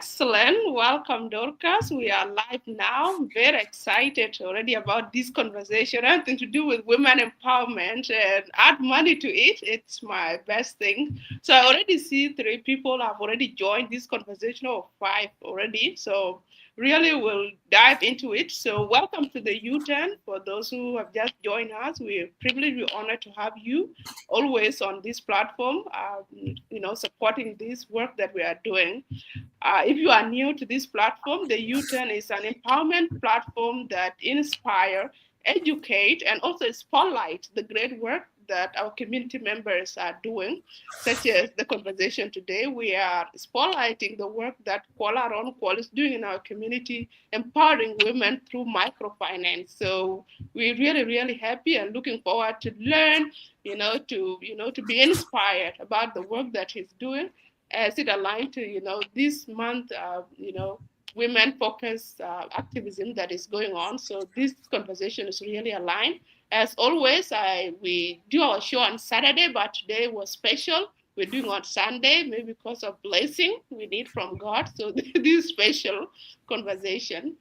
Excellent. Welcome, Dorcas. We are live now. I'm very excited already about this conversation. Anything to do with women empowerment and add money to it. It's my best thing. So I already see 3 people have already joined this conversation, or 5 already. So really we'll dive into it. So welcome to the U-Turn. For those who have just joined us, we're privileged, we're honored to have you always on this platform, supporting this work that we are doing. If you are new to this platform, the U-Turn is an empowerment platform that inspire, educate, and also spotlight the great work that our community members are doing, such as the conversation today. We are spotlighting the work that Kuol Arou Kuol is doing in our community, empowering women through microfinance. So we're really, really happy and looking forward to learn, to be inspired about the work that he's doing as it aligned to, this month, women focused activism that is going on. So this conversation is really aligned. As always, we do our show on Saturday, but today was special. We're doing on Sunday, maybe because of blessing we need from God. So this special conversation.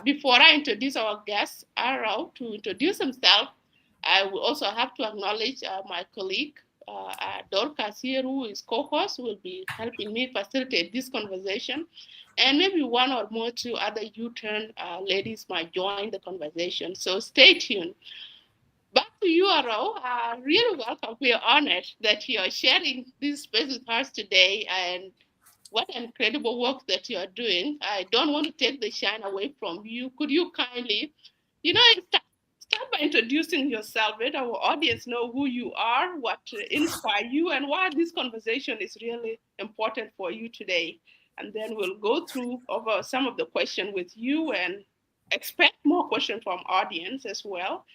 Before I introduce our guest, Arrow, to introduce himself, I will also have to acknowledge my colleague, Dorcas here, who is co-host, will be helping me facilitate this conversation. And maybe one or more 2 other U-Turn ladies might join the conversation. So stay tuned. Back to you, Arrow. Really welcome. We are honored that you are sharing this space with us today, and what incredible work that you are doing. I don't want to take the shine away from you. Could you kindly, start by introducing yourself. Let our audience know who you are, what inspires you, and why this conversation is really important for you today. And then we'll go through over some of the questions with you and expect more questions from audience as well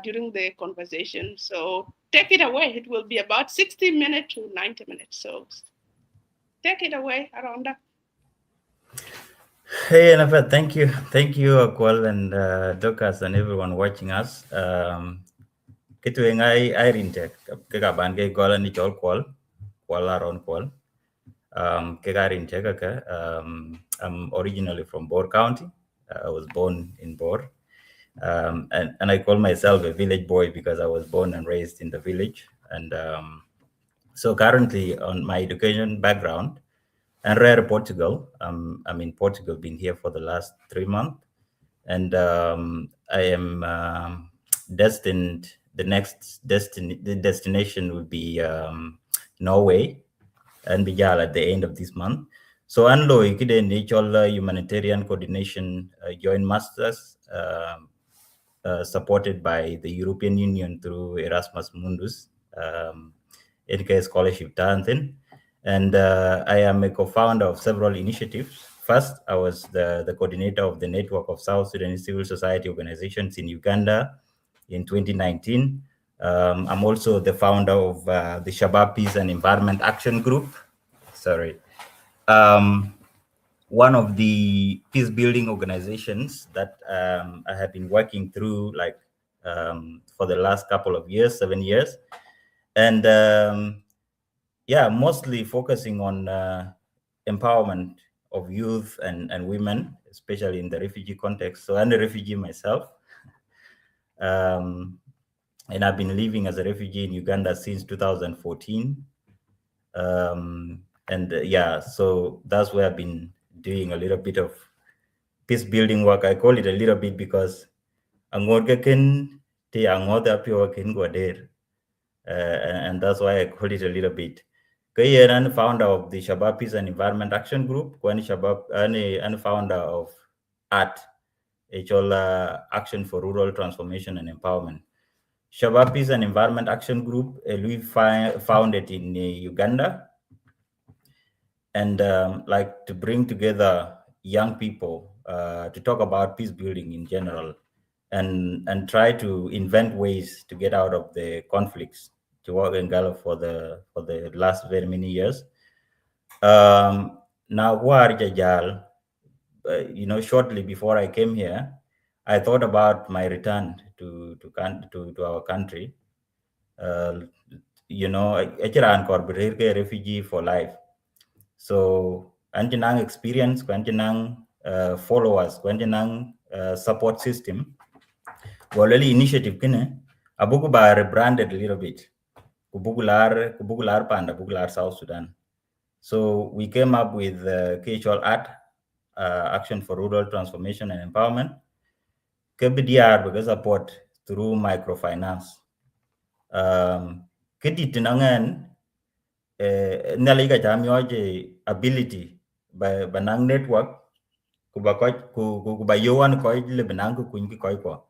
during the conversation. So take it away. It will be about 60 minutes to 90 minutes. So take it away, Aranda. Hey, Anafat, thank you. Thank you, Kuol and Dorcas and everyone watching us. Kituing I rintek kekaban ke gola ni chol Kuol Arou Kuol. I'm originally from Bor County. I was born in Bor. And I call myself a village boy because I was born and raised in the village. And so currently on my education background, and rare Portugal. I'm in Portugal, been here for the last 3 months. And I am destined, the destination will be Norway and Bijal at the end of this month. So Anlo ikide natural humanitarian coordination joint masters supported by the European Union through Erasmus Mundus, education scholarship Tanzan. And I am a co-founder of several initiatives. First, I was the coordinator of the network of South Sudanese civil society organizations in Uganda in 2019. I'm also the founder of the Shabab Peace and Environment Action Group. One of the peace building organizations that I have been working through for the last couple of years, 7 years. And mostly focusing on empowerment of youth and women, especially in the refugee context. So I'm a refugee myself. And I've been living as a refugee in Uganda since 2014. So that's where I've been doing a little bit of peace building work. I call it a little bit because and that's why I call it a little bit. I'm founder of the Shabab Peace and Environment Action Group, and founder of ARTE, Action for Rural Transformation and Empowerment. Shabab Peace and Environment Action Group, we founded in Uganda, and to bring together young people to talk about peace building in general, and try to invent ways to get out of the conflicts to work in Gala for the last very many years. Now, shortly before I came here, I thought about my return to our country. A refugee for life. So Anjinang experience, anjinang followers, anjinang support system. Well, initiative kine abuku ba rebranded a little bit. Kubugular panda, bugular South Sudan. So we came up with 𝗘𝗺𝗿𝗵𝗿, Action for Rural Transformation and Empowerment. KBDR because support through microfinance. Kiti tinangan naliga jamioje ability by banang network kuba yowan koi le banang kunki koi ko.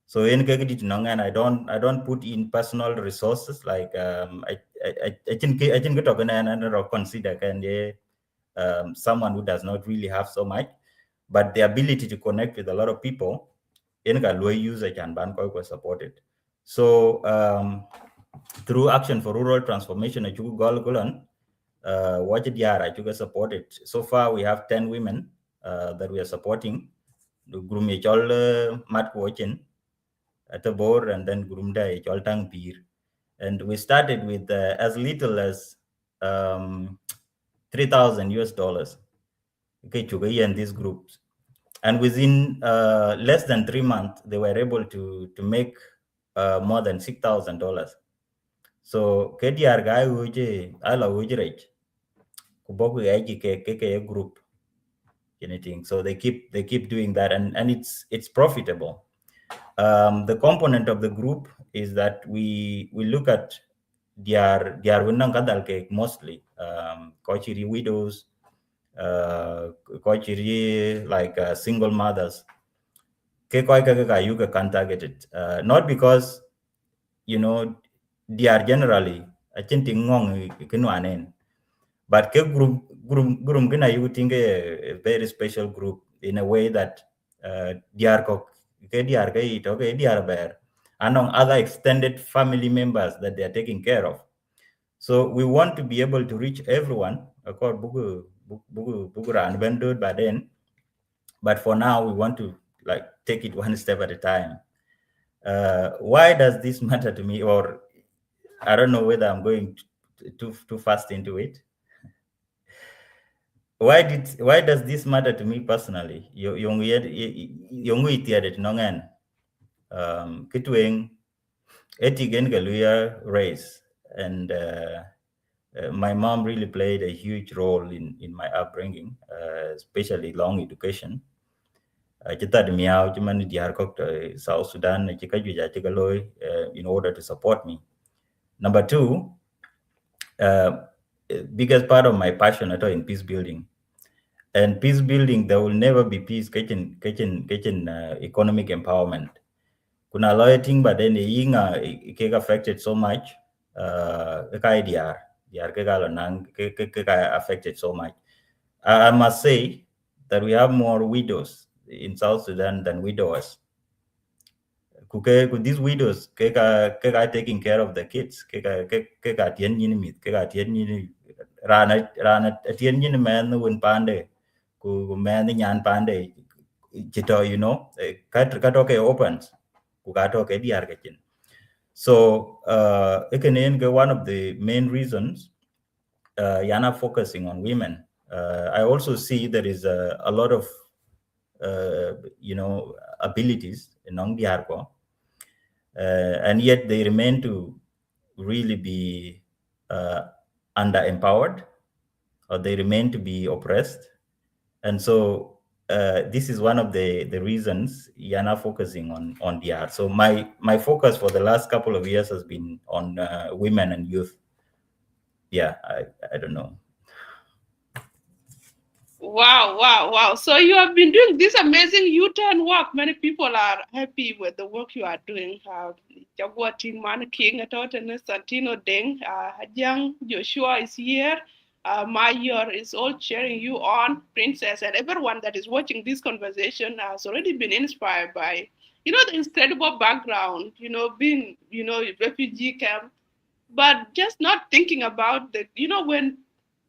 So in kiti tinangan I don't put in personal resources like I think get and consider can someone who does not really have so much, but the ability to connect with a lot of people in low usage and Banco was supported. So through Action for Rural Transformation, I supported. So far, we have 10 women that we are supporting. The Grum Mat Watching at the board, and then Grumda Tang Beer. And we started with as little as $3,000 in these groups. And within less than 3 months, they were able to make more than $6,000. So KDR guy uje ala ujrech kuboku ke group anything. So they keep doing that, and it's profitable. The component of the group is that we look at their winang kadal ke mostly kochiri widows, kochiri like single mothers. You can target it, not because they are generally I think but group gonna you think a very special group in a way that they are bear among other extended family members that they are taking care of. So we want to be able to reach everyone but for now we want to like take it one step at a time. Why does this matter to me? Or I don't know whether I'm going too fast into it. Why does this matter to me personally? Kitwing etigen galuya race, and my mom really played a huge role in my upbringing, especially long education. South Sudan in order to support me. Number two, biggest part of my passion in peace building. And peace building, there will never be peace kitchen economic empowerment. Kuna loyalty, but then the affected so much. Affected so much. I must say that we have more widows in South Sudan than widowers. These widows taking care of the kids. Rana man win pande ku man nyan pande katoke opens ku katoke diar kachin. So one of the main reasons yana focusing on women. I also see there is a lot of abilities in Diarko, and yet they remain to really be under-empowered, or they remain to be oppressed. And so this is one of the reasons Yana focusing on DR. So my focus for the last couple of years has been on women and youth. Yeah, I don't know. Wow. So you have been doing this amazing U-turn work. Many people are happy with the work you are doing. Jagua Man King, Santino Deng, Hajang, Joshua is here. Mayor is all cheering you on, Princess, and everyone that is watching this conversation has already been inspired by, the incredible background, being, refugee camp, but just not thinking about the, when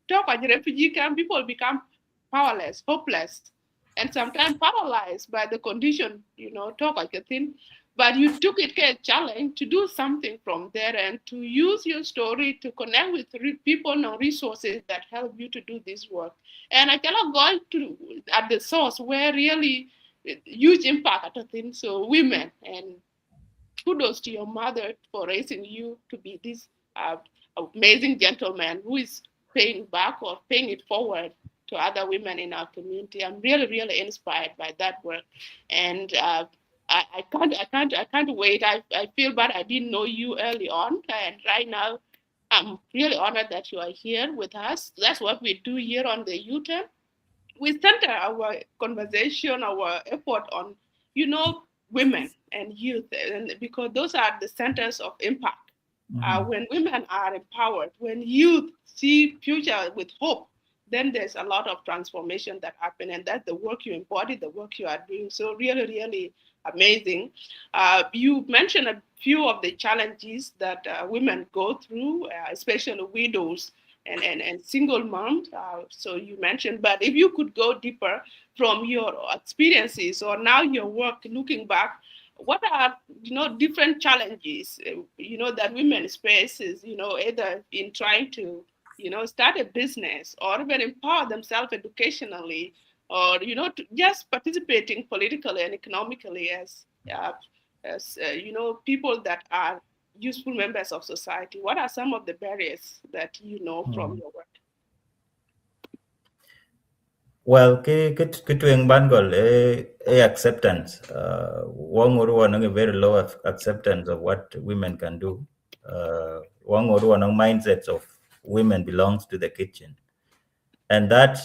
talk about refugee camp, people become powerless, hopeless, and sometimes paralyzed by the condition, talk like a thing. But you took it as a challenge to do something from there and to use your story to connect with people and resources that help you to do this work. And I cannot go to at the source where really huge impact at things. So women, and kudos to your mother for raising you to be this uh, amazing gentleman who is paying back or paying it forward to other women in our community. I'm really, really inspired by that work, and I can't wait. I feel bad I didn't know you early on, and right now I'm really honored that you are here with us. That's what we do here on the U-turn. We center our conversation, our effort on, women and youth, and because those are the centers of impact. When women are empowered, when youth see future with hope, then there's a lot of transformation that happen, and that's the work you embody, the work you are doing. So really, really amazing. You mentioned a few of the challenges that women go through, especially widows and single moms. So you mentioned, but if you could go deeper from your experiences or now your work looking back, what are different challenges that women faces, either in trying to start a business or even empower themselves educationally, or just participating politically and economically as people that are useful members of society. What are some of the barriers that you know from your work? Well, ke tueng ban gol acceptance. Wang oru a very low acceptance of what women can do. Wang oru anong mindsets of women belongs to the kitchen, and that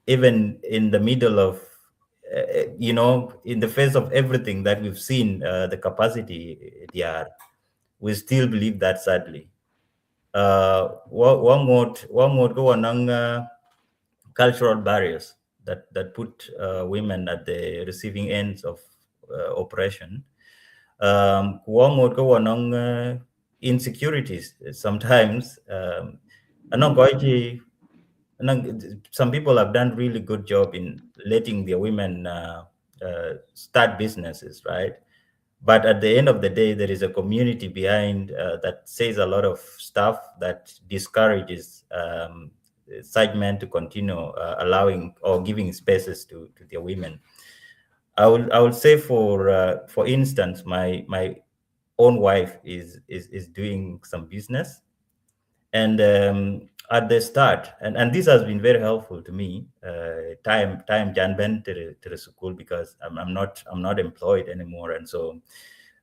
even in the middle of in the face of everything that we've seen, the capacity they are, we still believe that sadly. One would go on cultural barriers that put women at the receiving ends of oppression. One would go on insecurities sometimes. Some people have done really good job in letting their women start businesses, right? But at the end of the day, there is a community behind that says a lot of stuff that discourages such men to continue allowing or giving spaces to their women. I would say for instance, my own wife is doing some business, and at the start, and this has been very helpful to me. Time Jan Ben to the school, because I'm not employed anymore, and so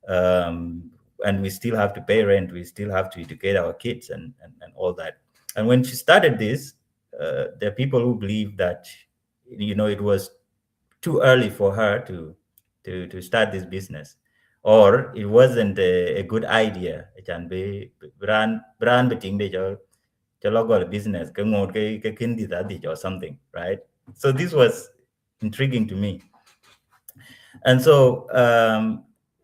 and we still have to pay rent, we still have to educate our kids, and all that. And when she started this, there are people who believe that it was too early for her to start this business, or it wasn't a good idea. It can be brand betting the local business or something, right? So this was intriguing to me. And so,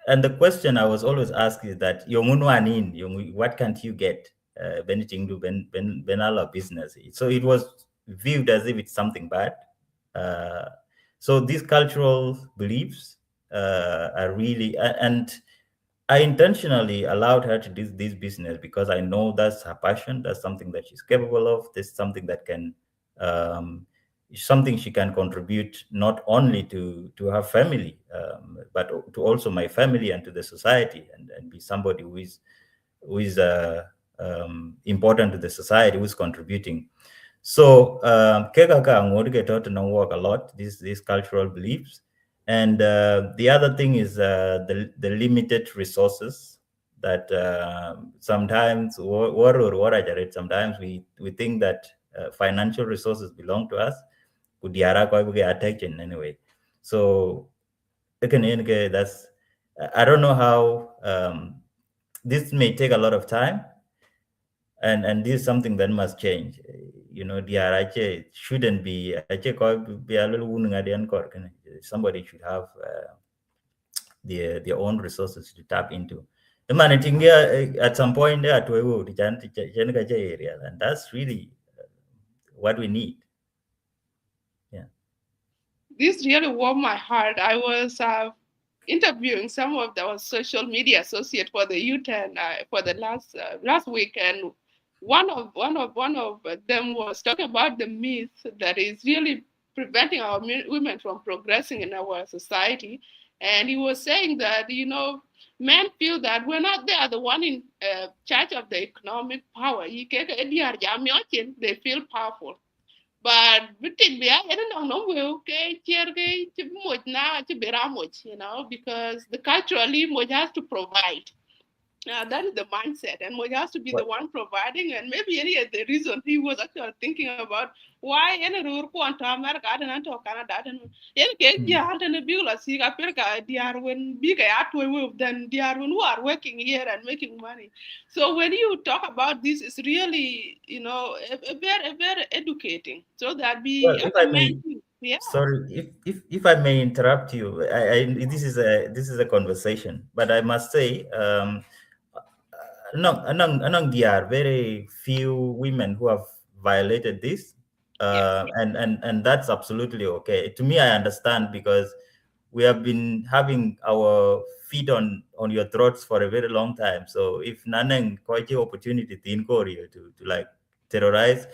and the question I was always asked is that, what can't you get? Benefiting to Benala business. So it was viewed as if it's something bad. Uh, so these cultural beliefs are really, and I intentionally allowed her to do this business because I know that's her passion. That's something that she's capable of. This is something that can, um, something she can contribute not only to her family, but to also my family and to the society, and be somebody who is important to the society, who is contributing. So Kekaka Angod get taught to work a lot, these cultural beliefs. And the other thing is the limited resources that sometimes sometimes we think that financial resources belong to us. Kudiara kwa buge attention anyway. So again, that's, I don't know how this may take a lot of time, and this is something that must change. DRH shouldn't be be a little somebody should have their own resources to tap into. The managing there at some point there to area, and that's really what we need. Yeah. This really warmed my heart. I was interviewing some of our social media associates for the youth and for the last week, and one of them was talking about the myth that is really preventing our women from progressing in our society. And he was saying that, men feel that we're not they are the one in charge of the economic power. They feel powerful, but bitin be I don't know will okay che much na che bera much, because the culturally much has to provide. That is the mindset, and Moy has to be the What? one providing, and maybe any of the reason he was actually thinking about why any rule to America and to Canada and any case Mm. and a big see Africa they are when big at then they are when who are working here and making money. So when you talk about this, it's really very educating, so that Well, we as if a I man, may, yeah, sorry, if I may interrupt you, this is a conversation, but I must say, among there are very few women who have violated this, yeah. and that's absolutely okay. To me, I understand because we have been having our feet on your throats for a very long time. So if Naneng quite opportunity in Korea to like terrorize,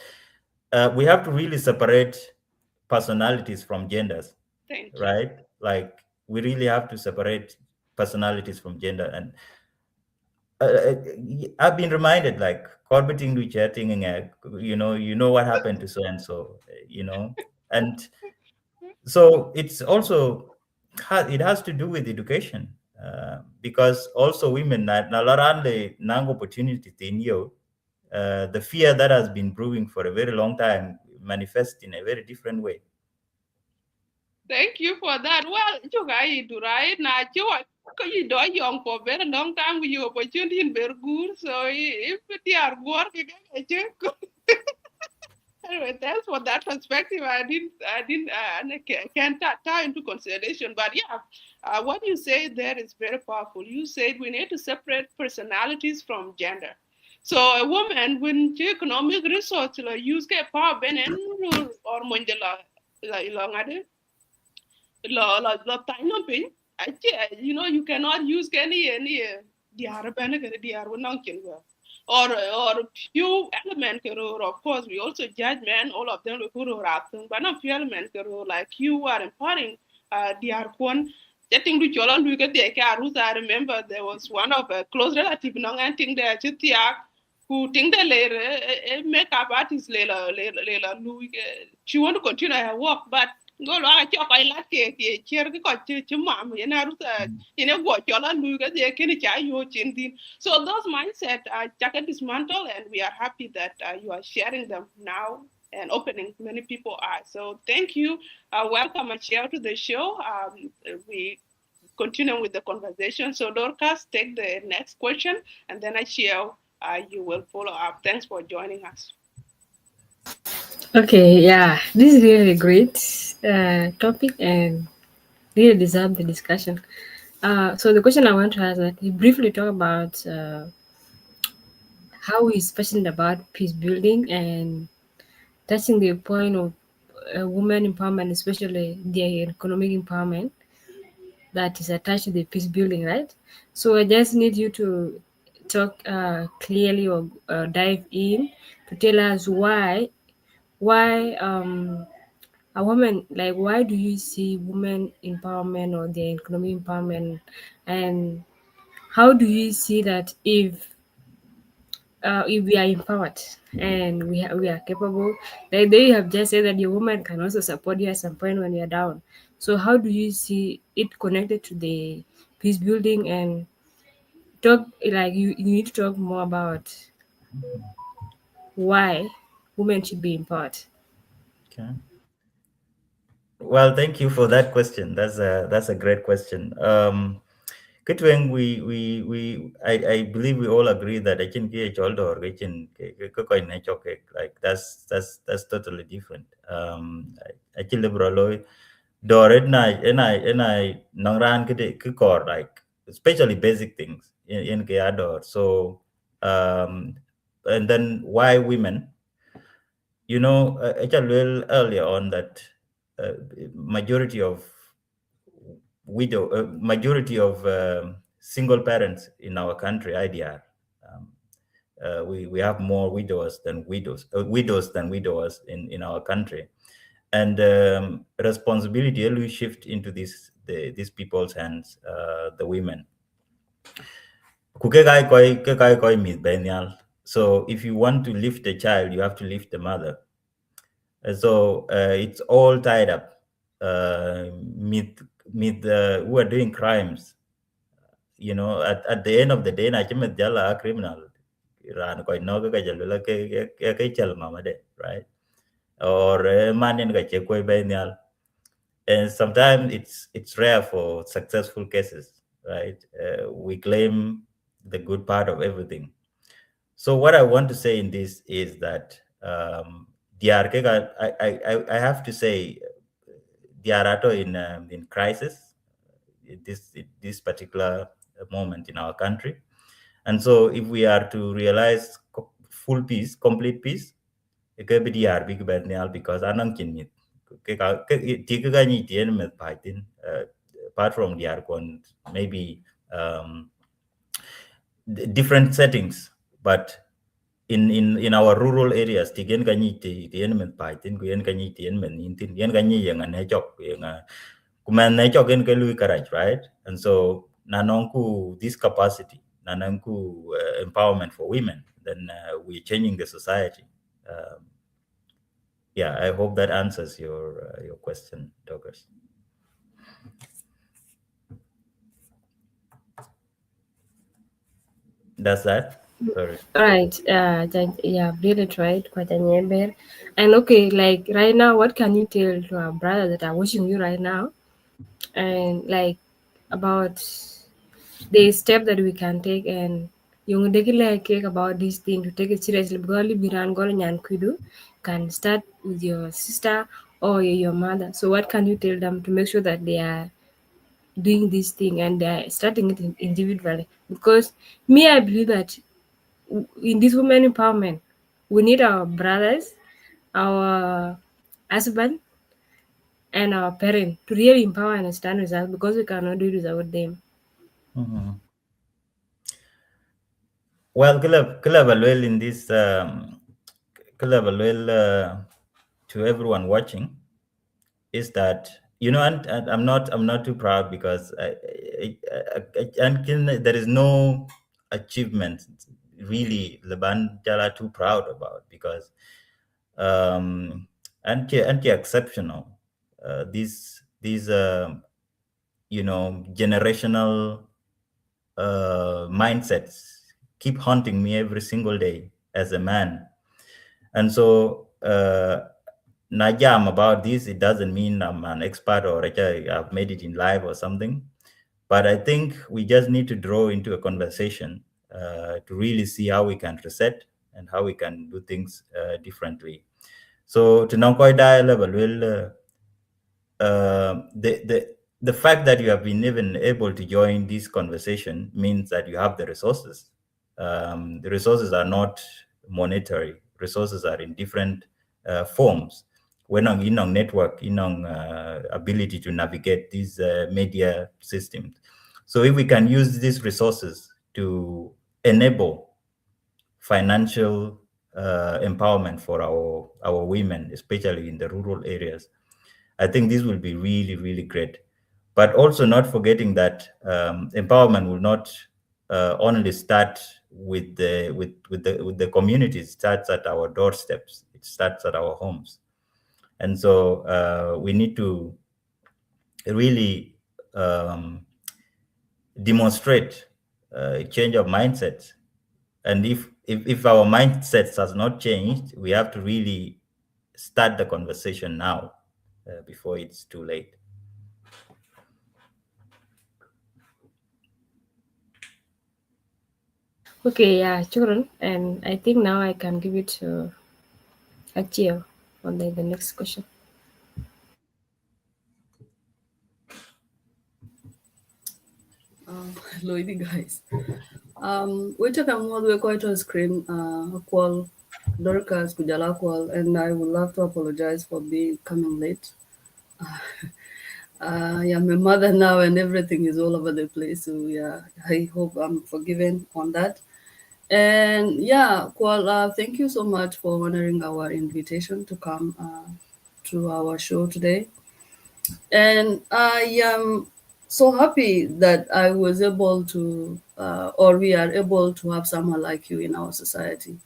we have to really separate personalities from genders, Thank you. right? Like we really have to separate personalities from gender. And I've been reminded, like, orbiting to chatting, and you know what happened to so and so, and so it's also it has to do with education, because also women na larande nang opportunity in you, the fear that has been brewing for a very long time manifests in a very different way. Thank you for that. Well, you guys do right now. You do young for very long time with your opportunity in very good. So if they are working, anyway, thanks for that perspective. And I can't tie into consideration. But yeah, what you say there is very powerful. You said we need to separate personalities from gender. So a woman, when she economic resource, like use get power, ben or monjala, like tiny pin. You cannot use any diar benefit diar nonkin or few element kero. Of course, we also judge men. All of them kuro ratung, but not few element kero like you are empowering diar kon. Getting to Cholan, we get the Karus. I remember there was one of a close relative, no, and think there, Chitiak, who think the later makeup artist, Lela, Louis. She want to continue her work, but go lo cho kai lat ke cher ke ko che mam ye na ru ta ine go cho la lu ga de ke ni cha yo chin din. So those mindset chaka dismantle, and we are happy that you are sharing them now and opening many people eyes. So thank you. Welcome and share to the show. We continue with the conversation. So Dorcas, take the next question, and then I share. You will follow up. Thanks for joining us. Okay, yeah, this is really great topic and really deserve the discussion. So the question I want to ask, that you briefly talk about how he's passionate about peace building and touching the point of women empowerment, especially their economic empowerment that is attached to the peace building, right? So I just need you to talk clearly or dive in to tell us why a woman, like, why do you see women empowerment or their economic empowerment, and how do you see that if we are empowered and we are capable, like they have just said that your woman can also support you at some point when you're down. So how do you see it connected to the peace building? And talk, like, you need to talk more about why women should be empowered. Okay. Well, thank you for that question. That's a great question. Kitweng, I believe we all agree that I can get or I can like that's totally different. I can liberal door and I nangran kikor, like especially basic things in Kayador. So and then why women? I told well earlier on that uh, majority of majority of single parents in our country, IDR. We have more widows than widowers in our country, and responsibility will shift into these people's hands, the women. So if you want to lift a child, you have to lift the mother. So it's all tied up. With who are doing crimes, at the end of the day, na chimet jala a criminal. Ran ko no ka jalo ke chal mama de, right? Or man ka che ko be. And sometimes it's rare for successful cases, right? We claim the good part of everything. So what I want to say in this is that I have to say they are in crisis in this particular moment in our country. And so if we are to realize full peace, complete peace, it could be DR big bad now because anang kin mit. Apart from DR maybe different settings, but in our rural areas, tigen kanyi ti element paitin, kuyen kanyi ti element intin, yen kanyi yang anechok, yang kuman nechok en kelui karaj, right? And so nanongku this capacity, nanongku empowerment for women, then we're changing the society. Yeah, I hope that answers your question, 𝗪𝗺𝗪𝗏. Does that? Sorry. Right. Yeah, really tried quite a neighbor. And okay, like right now, what can you tell to our brother that are watching you right now? And like about the step that we can take and yung like about this thing to take it seriously because can start with your sister or your mother. So what can you tell them to make sure that they are doing this thing and they're starting it individually? Because me, I believe that in this women empowerment, we need our brothers, our husband, and our parents to really empower and stand with us because we cannot do it without them. Mm-hmm. Well, Kila in this, to everyone watching, is that and I'm not too proud because there is no achievement really Leban Jala too proud about because anti-exceptional these generational mindsets keep haunting me every single day as a man. And so Najam about this, it doesn't mean I'm an expert or I've made it in life or something. But I think we just need to draw into a conversation to really see how we can reset and how we can do things differently. So to Nankoi level, will the fact that you have been even able to join this conversation means that you have the resources. The resources are not monetary. Resources are in different forms. We're not in on network, in on ability to navigate these media systems. So if we can use these resources to enable financial empowerment for our women, especially in the rural areas, I think this will be really, really great. But also not forgetting that empowerment will not only start with the communities. It starts at our doorsteps. It starts at our homes. And so we need to really demonstrate a change of mindset. And if our mindsets has not changed, we have to really start the conversation now before it's too late. Okay, yeah, children, and I think now I can give it to Achio on the next question. Hello, guys. We talk about we're going to screen Kuol 𝗪𝗪𝗪𝗪 Kuol, and I would love to apologize for being coming late. I'm a mother now, and everything is all over the place. So yeah, I hope I'm forgiven on that. And yeah, Kuol, thank you so much for honoring our invitation to come to our show today. And I am so happy that I was able to, or we are able to have someone like you in our society.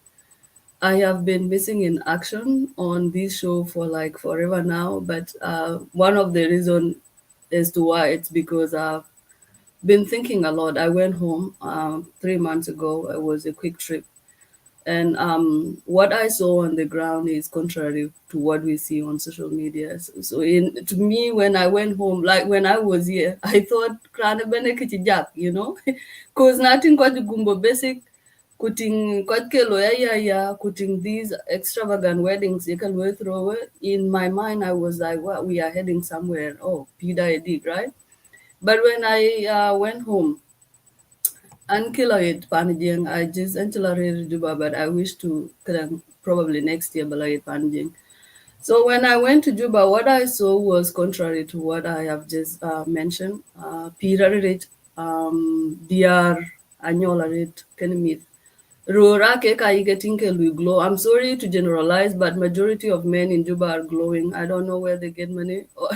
I have been missing in action on this show for like forever now, but one of the reasons as to why it's because I've been thinking a lot. I went home 3 months ago. It was a quick trip, and what I saw on the ground is contrary to what we see on social media. To me, when I went home, like when I was here, I thought, "Krana bene kichi jack," because nothing got the gumbo basic. Cutting cutting these extravagant weddings you can go through. In my mind, I was like, "Well, we are heading somewhere." Oh, Peter did right. But when I went home, Ankila it Panjing, I just ancillary Juba, but I wish to probably next year, but like Panjing. So when I went to Juba, what I saw was contrary to what I have just mentioned. Peter Rit, DR Anyola Rit, Kenimith. Rora keka igetinke lui glow. I'm sorry to generalize, but majority of men in Juba are glowing. I don't know where they get money, or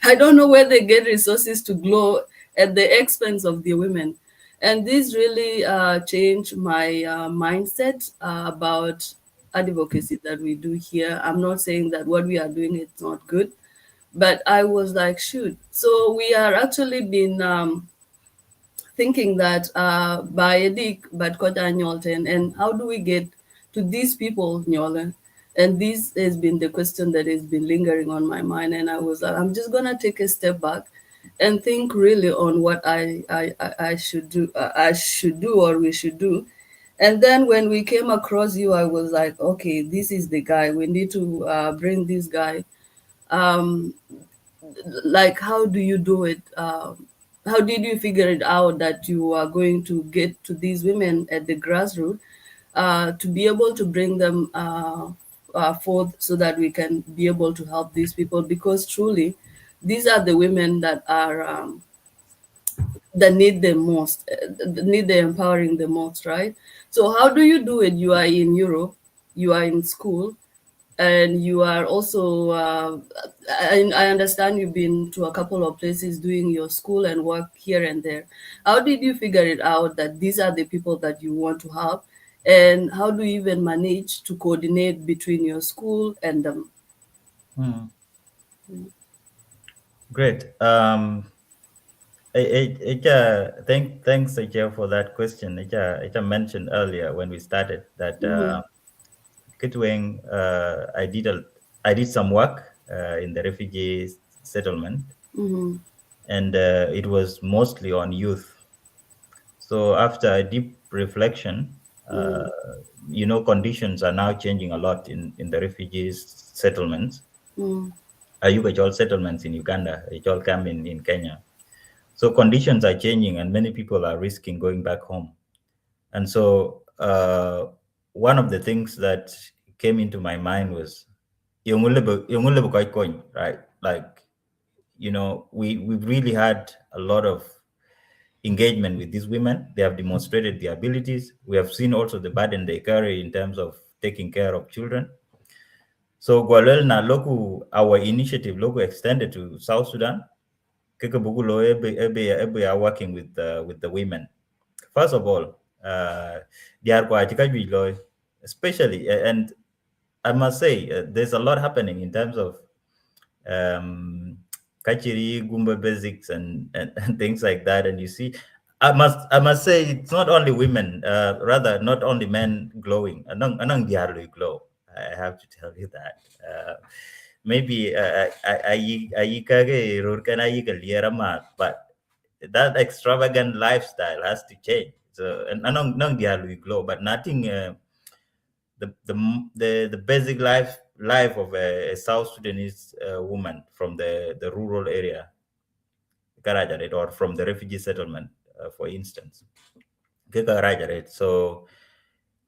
I don't know where they get resources to glow at the expense of the women. And this really changed my mindset about advocacy that we do here. I'm not saying that what we are doing is not good, but I was like, shoot. So we are actually been thinking that by a dick, but Kota Nyolten, and how do we get to these people, Nyolen? And this has been the question that has been lingering on my mind. And I was like, I'm just gonna take a step back and think really on what I should do, or we should do. And then when we came across you, I was like, okay, this is the guy. We need to bring this guy. Um, like, how do you do it? How did you figure it out that you are going to get to these women at the grassroots to be able to bring them forth so that we can be able to help these people? Because truly, these are the women that are that need the most, need the empowering the most, right? So how do you do it? You are in Europe, you are in school, and you are also I understand you've been to a couple of places doing your school and work here and there. How did you figure it out that these are the people that you want to help, and how do you even manage to coordinate between your school and them? Hmm. Great. Thanks, Chair, for that question. I mentioned earlier when we started that Mm-hmm. Kitwing, I did some work in the refugee settlement, Mm-hmm. and it was mostly on youth. So after a deep reflection, conditions are now changing a lot in the refugees settlements. Mm-hmm. Ayuka settlements in Uganda, Chol camp in Kenya. So conditions are changing, and many people are risking going back home. And so one of the things that came into my mind was right? Like, we've really had a lot of engagement with these women. They have demonstrated their abilities. We have seen also the burden they carry in terms of taking care of children. So Gwalel na loku, our initiative loku extended to South Sudan. Kekabugulo ebe are working with the women. First of all, they are quite especially, and I must say, there's a lot happening in terms of kachiri, gumba basics, and things like that. And you see, I must say, it's not only women, rather not only men glowing. Anang diarlo glow. I have to tell you that. Maybe but that extravagant lifestyle has to change. So, and anong diarlo glow, but nothing. The basic life of a South Sudanese woman from the rural area, Karajaret, or from the refugee settlement, for instance. Ke Karajaret. So,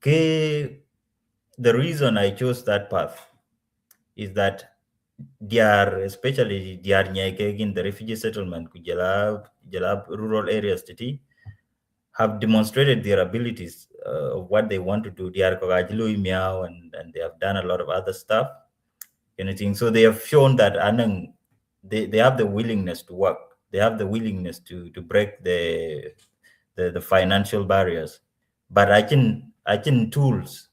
the reason I chose that path is that especially diar nyake in the refugee settlement kujala rural areas titi have demonstrated their abilities of what they want to do. Diar Kogajilu Miao and they have done a lot of other stuff. Anything. So they have shown that they have the willingness to work. They have the willingness to break the financial barriers. But I can tools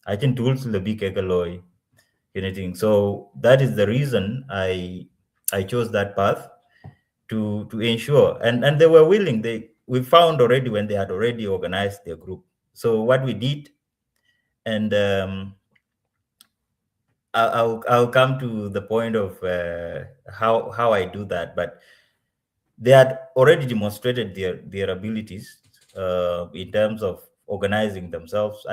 the big ekaloi anything. So that is the reason I chose that path to ensure, and they were willing. We found already when they had already organized their group. So what we did, and I'll come to the point of how I do that, but they had already demonstrated their abilities in terms of organizing themselves.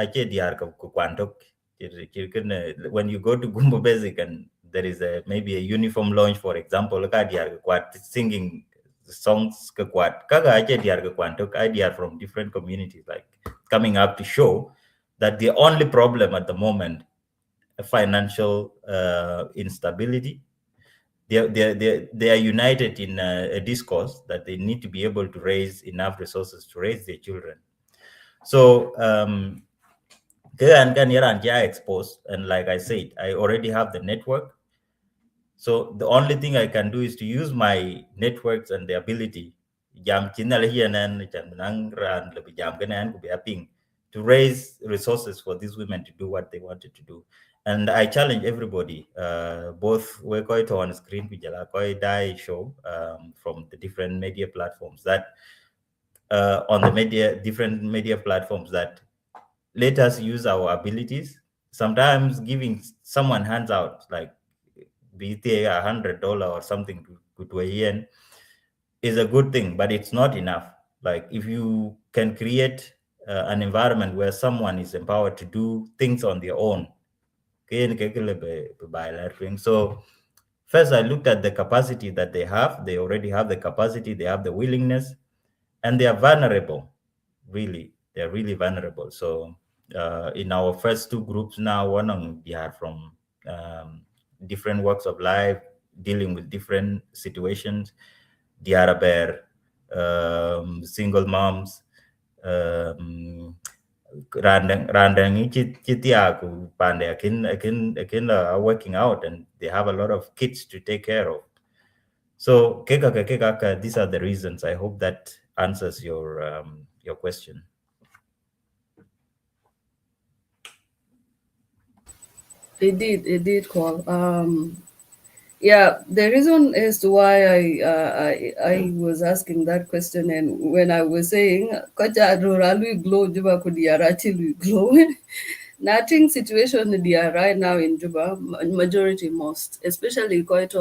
When you go to Gumbo Basic and there is maybe a uniform launch, for example, singing songs idea from different communities, like coming up to show that the only problem at the moment, financial instability. They are united in a discourse that they need to be able to raise enough resources to raise their children. So exposed, and like I said, I already have the network. So the only thing I can do is to use my networks and the ability to raise resources for these women to do what they wanted to do. And I challenge everybody, both we're going to on screen die show from the different media platforms that on the different media platforms, that let us use our abilities. Sometimes giving someone hands out, like be it $100 or something to a yen, is a good thing, but it's not enough. Like if you can create an environment where someone is empowered to do things on their own. So first I looked at the capacity that they have. They already have the capacity, they have the willingness, and they are vulnerable. Really, they're really vulnerable. So in our first two groups now, one on behalf from different walks of life, dealing with different situations, the Araber, single moms, randang are working out, and they have a lot of kids to take care of. So these are the reasons. I hope that answers your question. It did, Kuol. Yeah, the reason as to why I was asking that question, and when I was saying Koja Ruralu glow Juba Kudiarati glow. Nothing situation they are right now in Juba, majority most, especially quite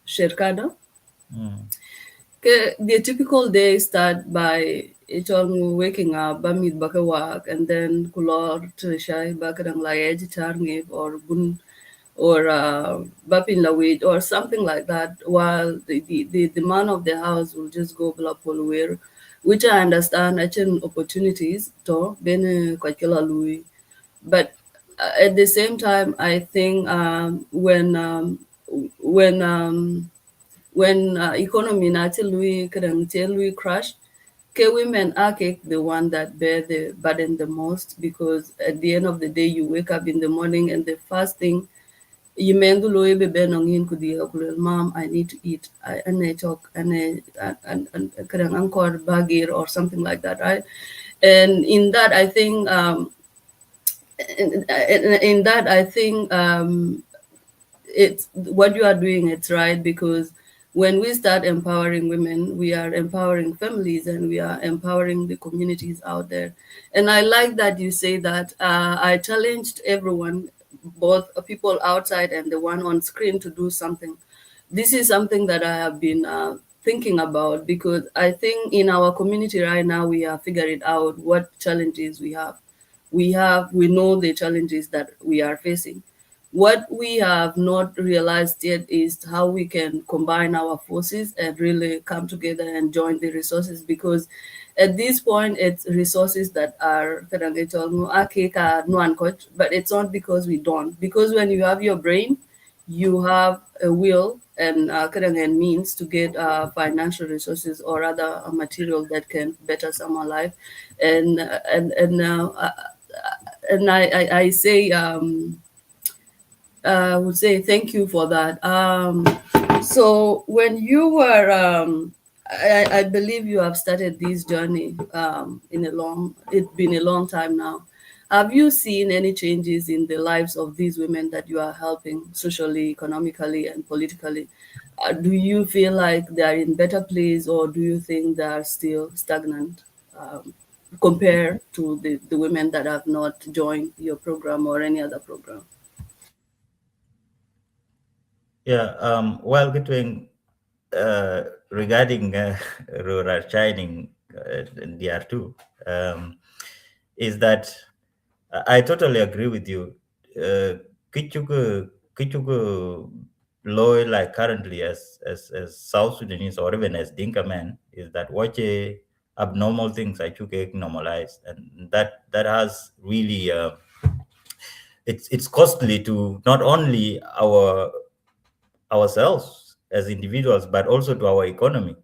Sherkado. The typical day start by waking up, bamid baka work, and then kulor trishai bakadang layaj tarngib or gun or bapin lawit or something like that, while the man of the house will just go bla polwer, which I understand actually opportunities to ben kwakila lui. But at the same time, I think when economy naturally crash, women are the one that bear the burden the most, because at the end of the day, you wake up in the morning and the first thing you mom, I need to eat, and I talk and anchor bagir or something like that, right? And in that, I think in that, I think it's what you are doing. It's right, because when we start empowering women, we are empowering families and we are empowering the communities out there. And I like that you say that. I challenged everyone, both people outside and the one on screen, to do something. This is something that I have been thinking about, because I think in our community right now, we have figured out what challenges we have. We know the challenges that we are facing. What we have not realized yet is how we can combine our forces and really come together and join the resources, because at this point, it's resources that are, but it's not because we don't. Because when you have your brain, you have a will and means to get financial resources or other material that can better someone's life, and I say I would say thank you for that. So when you were, I believe you have started this journey it's been a long time now. Have you seen any changes in the lives of these women that you are helping socially, economically, and politically? Do you feel like they are in better place, or do you think they are still stagnant compared to the women that have not joined your program or any other program? Yeah, well, between regarding rural shining DR2, is that I totally agree with you. Kichugu law, like currently as South Sudanese or even as Dinka men, is that what abnormal things I took normalized, and that has really it's costly to not only ourselves as individuals, but also to our economy.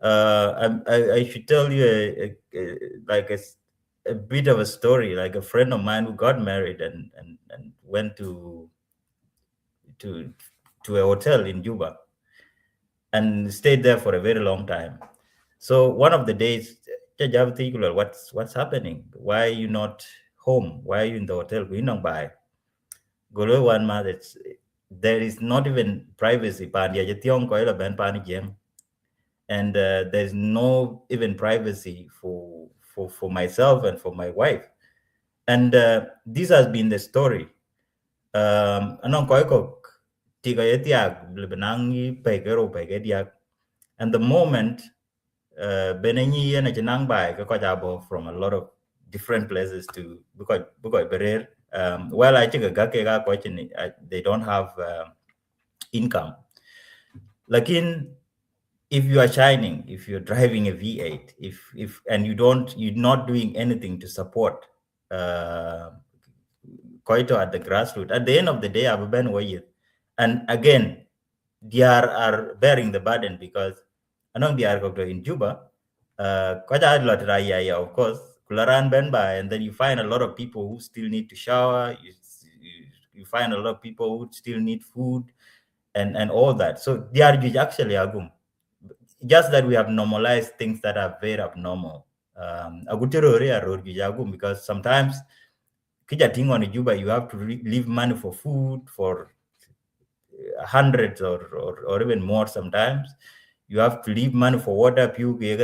I should tell you a bit of a story. Like a friend of mine who got married and went to to a hotel in Juba and stayed there for a very long time. So one of the days, what's happening? Why are you not home? Why are you in the hotel? We don't buy. Golo one month, there is not even privacy. And there's no even privacy for myself and for my wife. And this has been the story. Anong koy ko tiga yetiag lebenangi pegero pegediag, and the moment benenyi yena chinang bai ko jabo from a lot of different places to because berer. Well, I think a gake ga they don't have income. Lakin if you are shining, if you're driving a V8, if and you're not doing anything to support Koito at the grassroots, at the end of the day, I've been with, and again, they are bearing the burden because I know they are in Juba. Koja lot raya, of course, Kularan Ben by, and then you find a lot of people who still need to shower. You find a lot of people who still need food, and all that. So they are actually agum. Just that we have normalized things that are very abnormal. Because sometimes on Juba, you have to leave money for food for hundreds or even more sometimes. You have to leave money for water,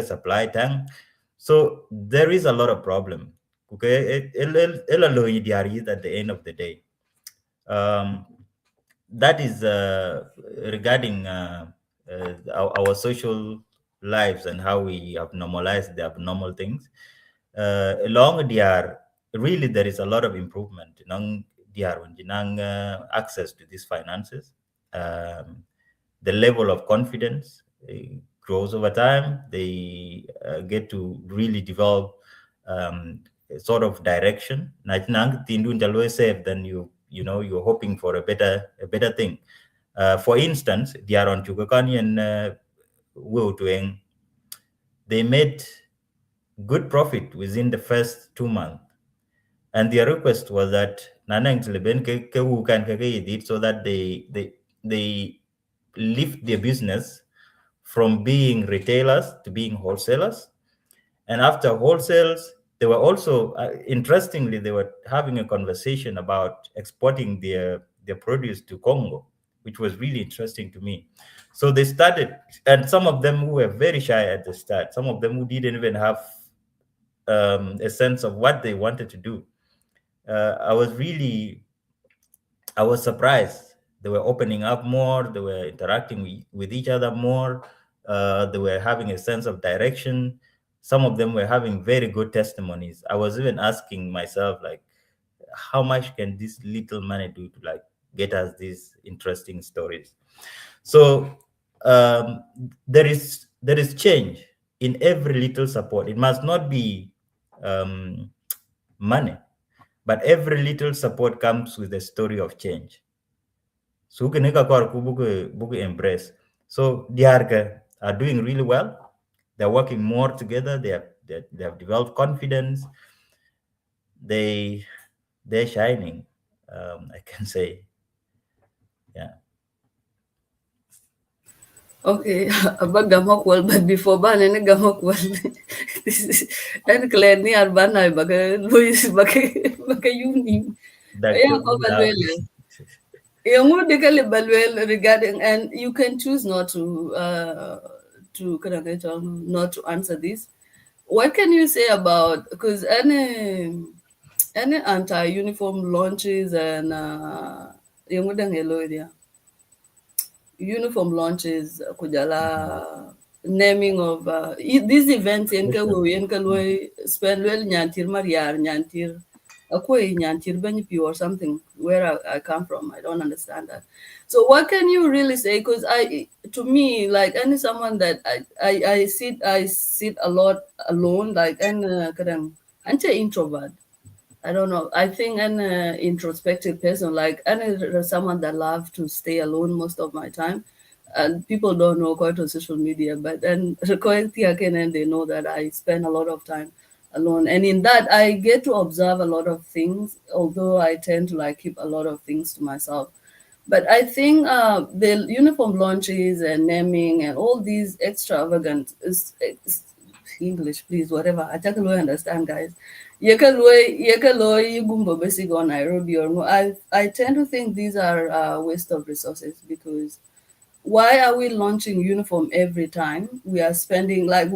supply tank. So there is a lot of problem. Okay, at the end of the day. That is regarding our social lives and how we have normalized the abnormal things. Along DR, really there is a lot of improvement in DR access to these finances. The level of confidence grows over time. They get to really develop a sort of direction. Then you're hoping for a better thing. For instance, they are on Chugakani and they made good profit within the first 2 months. And their request was that so that they lift their business from being retailers to being wholesalers. And after wholesales, they were also, interestingly, they were having a conversation about exporting their produce to Congo, which was really interesting to me. So they started, and some of them who were very shy at the start, some of them who didn't even have a sense of what they wanted to do. I was surprised. They were opening up more. They were interacting with each other more. They were having a sense of direction. Some of them were having very good testimonies. I was even asking myself, like, how much can this little money do to like get us these interesting stories? So there is change in every little support. It must not be money, but every little support comes with a story of change. So Kunika Kor Buku embrace. So Diarga are doing really well. They're working more together. They have developed confidence. They're shining. I can say, yeah. Okay, about Gamokwal, but before ban any Gamokwal, this is and clear ni Arbana, Louis Baka Uni. Yeah, regarding, and you can choose not not to answer this. What can you say about, because any anti-uniform launches and uniform launches, kujala naming of these events spend well nyantir mariar nyantir akoi nyantir benyipi or something where I come from. I don't understand that. So what can you really say? Because to me, like any someone that I sit a lot alone, like and I'm introvert. I don't know. I think an introspective person, like any someone that loves to stay alone most of my time, and people don't know quite on social media, but then and they know that I spend a lot of time alone, and in that I get to observe a lot of things. Although I tend to like keep a lot of things to myself, but I think the uniform launches and naming and all these extravagant is English, please, whatever. I don't understand, guys. Yekaloi Gumbo basic on Nairobi or no. I tend to think these are waste of resources, because why are we launching uniform every time? We are spending like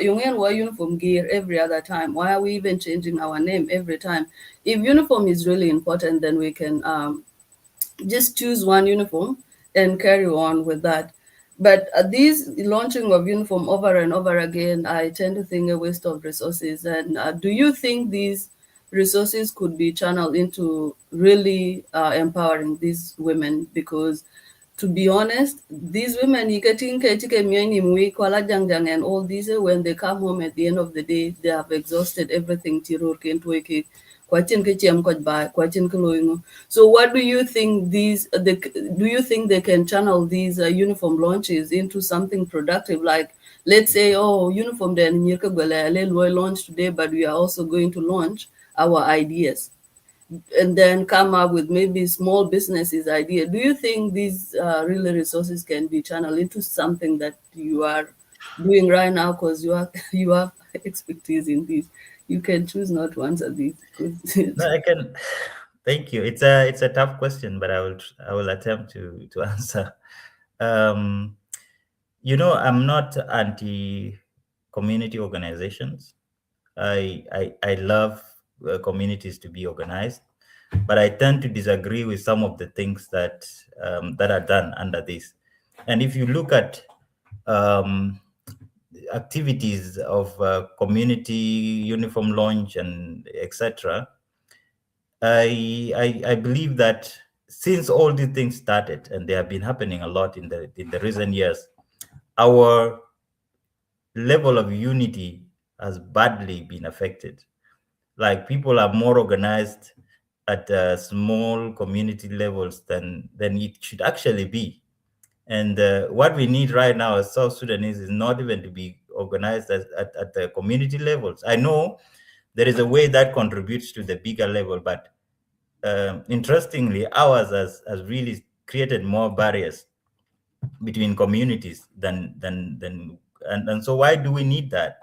uniform gear every other time. Why are we even changing our name every time? If uniform is really important, then we can just choose one uniform and carry on with that. But these launching of uniform over and over again, I tend to think a waste of resources. And do you think these resources could be channeled into really empowering these women? Because to be honest, these women, and all these, when they come home at the end of the day, they have exhausted everything. So what do you think do you think they can channel these uniform launches into something productive? Like, let's say, oh, uniform then launch today, but we are also going to launch our ideas, and then come up with maybe small businesses idea. Do you think these really resources can be channeled into something that you are doing right now, because you have expertise in this? You can choose not to answer this. No, I can. Thank you. It's a tough question, but I will attempt to answer. I'm not anti community organizations. I love communities to be organized, but I tend to disagree with some of the things that are done under this. And if you look at activities of community uniform launch and etc., I believe that since all these things started, and they have been happening a lot in the recent years, our level of unity has badly been affected. Like, people are more organized at small community levels than it should actually be. And what we need right now as South Sudanese is not even to be organized at the community levels. I know there is a way that contributes to the bigger level, but interestingly, ours has really created more barriers between communities and so why do we need that?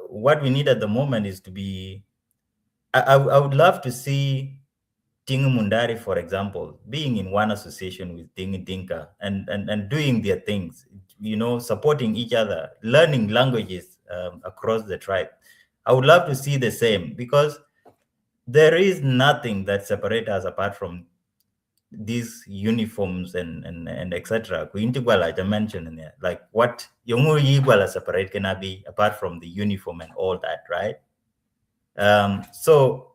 What we need at the moment is to be. I would love to see Tingu Mundari, for example, being in one association with Tingu Dinka and doing their things, supporting each other, learning languages across the tribe. I would love to see the same, because there is nothing that separates us apart from these uniforms and etc. I mentioned in there, like what Yongu Yigwala separate can be apart from the uniform and all that, right? So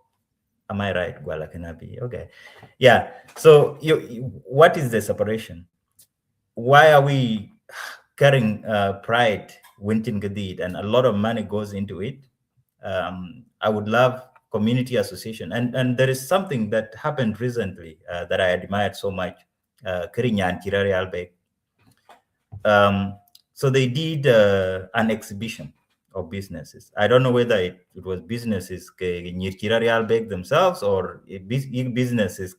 am I right? Gwala Kenabi. Okay. Yeah. So what is the separation? Why are we carrying pride, Wintin Gadid, and a lot of money goes into it? I would love community association. And there is something that happened recently that I admired so much. So they did an exhibition of businesses. I don't know whether it was businesses themselves or businesses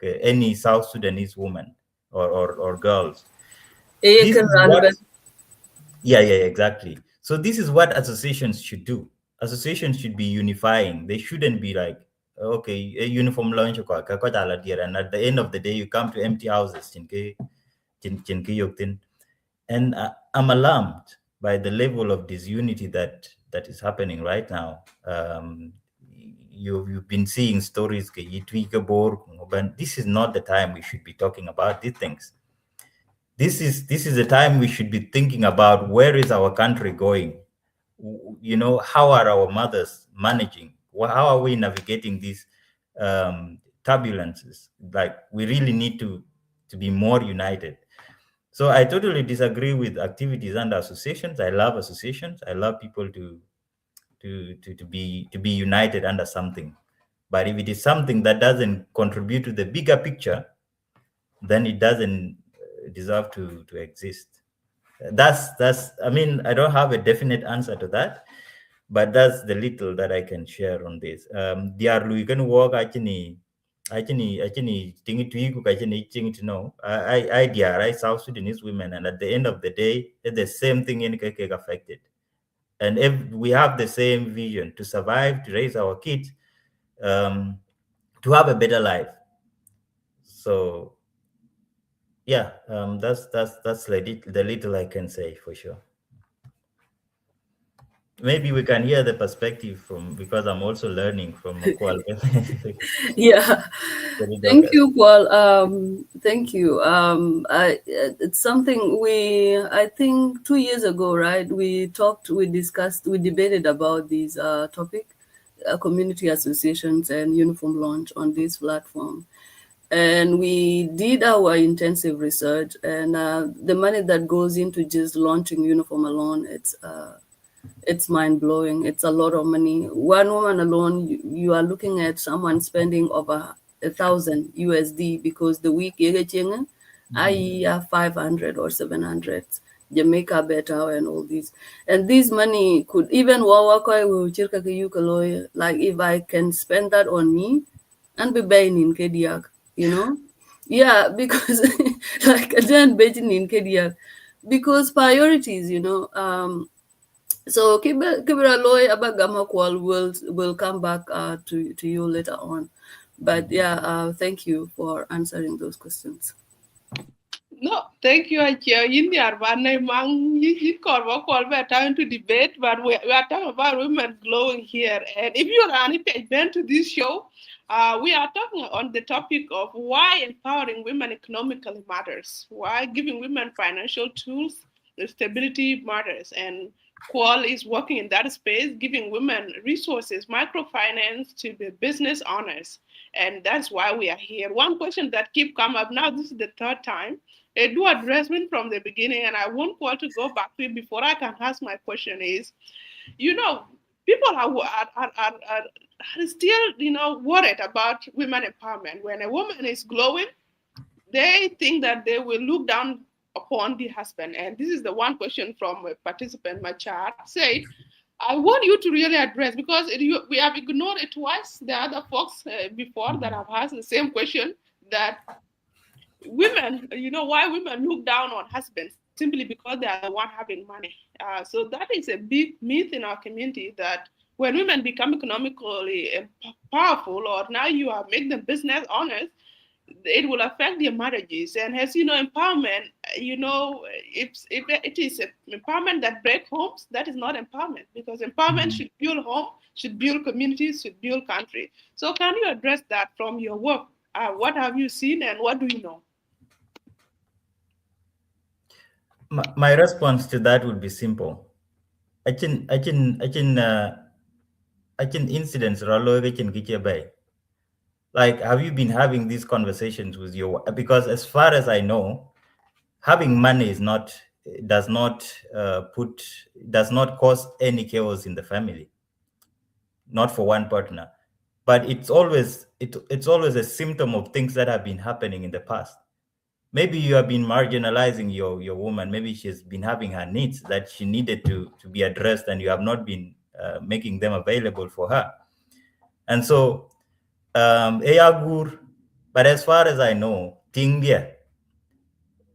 any South Sudanese woman or girls. This is what, yeah, exactly. So this is what associations should do. Associations should be unifying. They shouldn't be like, okay, a uniform launch, and at the end of the day, you come to empty houses. And I'm alarmed by the level of disunity that is happening right now. You've been seeing stories, but this is not the time we should be talking about these things. This is the time we should be thinking about where is our country going. You know, how are our mothers managing? How are we navigating these turbulences? Like, we really need to be more united. So I totally disagree with activities and associations. I love associations. I love people to be united under something. But if it is something that doesn't contribute to the bigger picture, then it doesn't deserve to exist. That's I mean, I don't have a definite answer to that, but that's the little that I can share on this. You can work actually thing to know. I South Sudanese women, and at the end of the day, the same thing in affected. And if we have the same vision to survive, to raise our kids, to have a better life. So yeah, that's the little I can say for sure. Maybe we can hear the perspective from, because I'm also learning from Kuol. Yeah, thank you, Kuol. Thank you. It's something I think 2 years ago, right? We discussed, we debated about this topic, community associations and uniform launch on this platform. And we did our intensive research, and the money that goes into just launching uniform alone, it's mind-blowing. It's a lot of money. One woman alone, you are looking at someone spending over 1,000 USD, because the week I 500 or 700 Jamaica better and all these. And this money could even like, if I can spend that on me and be buying in Kediak, you know? Yeah, because like then betting in Kediak, because priorities, you know. So Kibra Loy Abagama Kuol will come back to you later on. But yeah, thank you for answering those questions. No, thank you, Achia. In the Arbana, you call time to debate, but we are talking about women glowing here. And if you are been to this show, we are talking on the topic of why empowering women economically matters, why giving women financial tools, the stability matters. And Kuol is working in that space, giving women resources, microfinance to the business owners. And that's why we are here. One question that keep come up now, this is the third time. I do address me from the beginning, and I want Kuol to go back to it before I can ask my question is, you know, people are still, you know, worried about women empowerment. When a woman is glowing, they think that they will look down upon the husband. And this is the one question from a participant, my chat, said, I want you to really address, because we have ignored it twice, the other folks before that have asked the same question, that women, you know, why women look down on husbands simply because they are the one having money. So that is a big myth in our community, that when women become economically powerful, or now you are make them business owners, it will affect their marriages. And as you know, empowerment, you know, if it is empowerment that breaks homes, that is not empowerment, because empowerment should build home, should build communities, should build country. So can you address that from your work? What have you seen and what do you know? My response to that would be simple. I can incidents like, have you been having these conversations with your, because as far as I know, having money does not cause any chaos in the family, not for one partner. but it's always a symptom of things that have been happening in the past. Maybe you have been marginalizing your woman. Maybe she's been having her needs that she needed to be addressed, and you have not been making them available for her. And so, Eyagur, but as far as I know, Tingdia,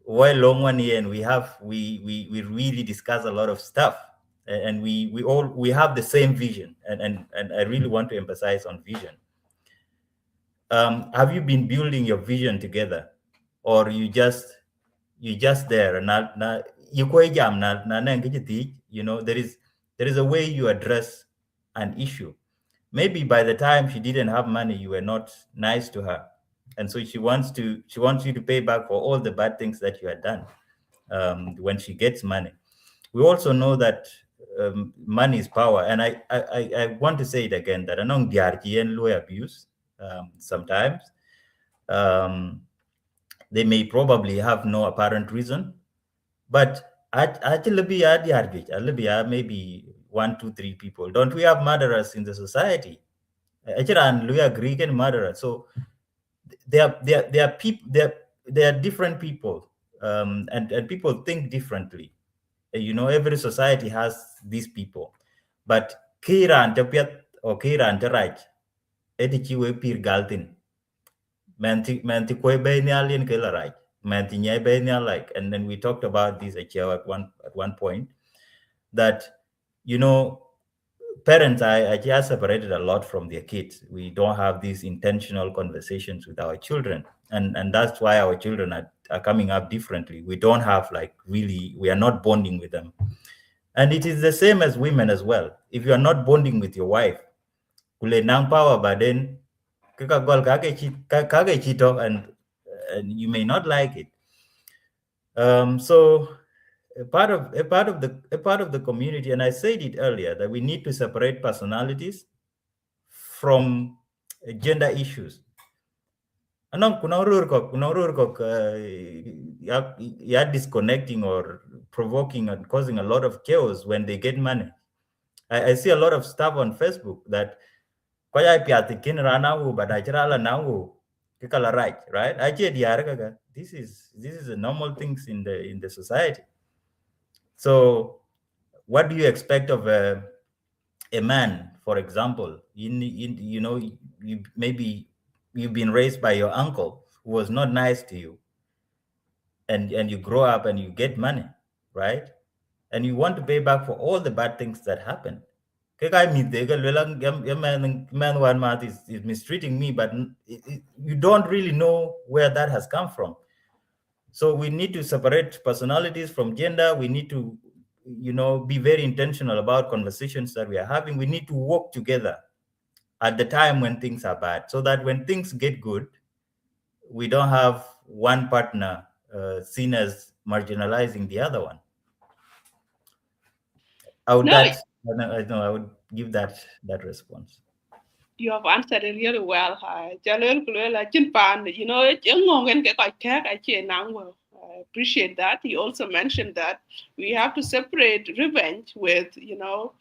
while long one year, and we really discuss a lot of stuff, and we have the same vision, and I really want to emphasize on vision. Have you been building your vision together, or you just there? You know, there is a way you address an issue. Maybe by the time she didn't have money, you were not nice to her, and so she wants you to pay back for all the bad things that you had done. When she gets money, we also know that money is power, and I want to say it again that anong diarchi and low abuse. Sometimes they may probably have no apparent reason, but actually maybe 1, 2, 3 people. Don't we have murderers in the society? Actually, we are Greek and murderers. So they are people. They are different people, and people think differently. You know, every society has these people, but Kira and Tapiat or Kira and Taraj, Edichiwe Pir Galtin, Manti Kwe Benialian Kelarai, Manti Nye Benial like, and then we talked about this at one point, that, you know, parents are just separated a lot from their kids. We don't have these intentional conversations with our children, and that's why our children are coming up differently. We don't have we are not bonding with them. And it is the same as women as well. If you are not bonding with your wife, kule nang power, but then and you may not like it. So a part of the community, and I said it earlier, that we need to separate personalities from gender issues. Anong disconnecting or provoking and causing a lot of chaos when they get money. I see a lot of stuff on Facebook that right? This is a normal things in the society. So what do you expect of a man, for example? You know, maybe you've been raised by your uncle who was not nice to you, and you grow up and you get money, right? And you want to pay back for all the bad things that happen. Man one month is mistreating me, but you don't really know where that has come from. So we need to separate personalities from gender. We need to, you know, be very intentional about conversations that we are having. We need to work together at the time when things are bad, so that when things get good, we don't have one partner seen as marginalizing the other one. I would give that response. You have answered it really well. You know, I appreciate that. You also mentioned that we have to separate revenge with, you know,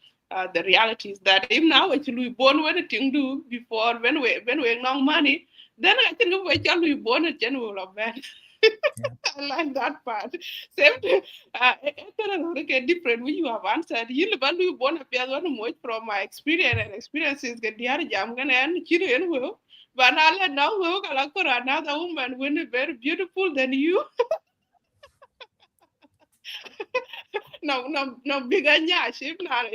the realities that if now actually born when it do before when we no money, then I think we actually born a general event. I like that part. Same it's different when you have answered. You live born a piano much from my experience and experiences get the jam gonna end children will. But now let now work like for another woman when very beautiful than you. No bigger nyash. If not,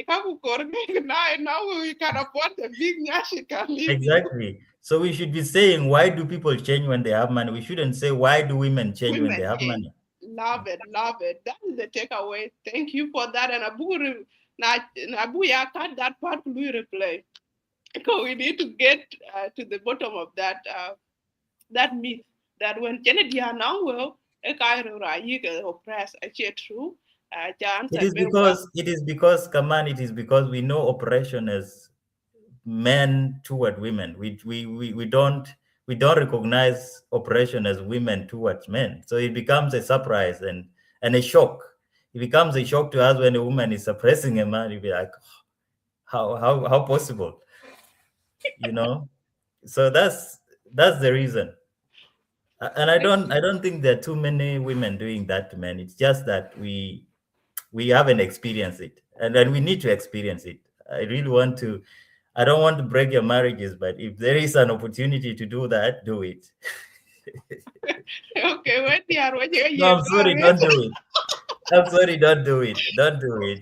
now we can afford the big nyash can leave. Exactly. So we should be saying, why do people change when they have money? We shouldn't say, why do women change when they have money? Love it. That is the takeaway. Thank you for that. And Abu ya cut that part to replay. Because we need to get to the bottom of that myth that when Kennedy are now well, you can oppress. Actually, true. It is because Kaman, it is because we know oppression as men toward women. We don't recognize oppression as women towards men. So it becomes a surprise and a shock. It becomes a shock to us when a woman is suppressing a man. You'll be like, how possible? You know? So that's the reason. And I don't think there are too many women doing that to men. It's just that we haven't experienced it, and then we need to experience it. I really want to. I don't want to break your marriages, but if there is an opportunity to do that, do it. Okay, when No, I'm sorry, don't do it. I'm sorry, don't do it. Don't do it.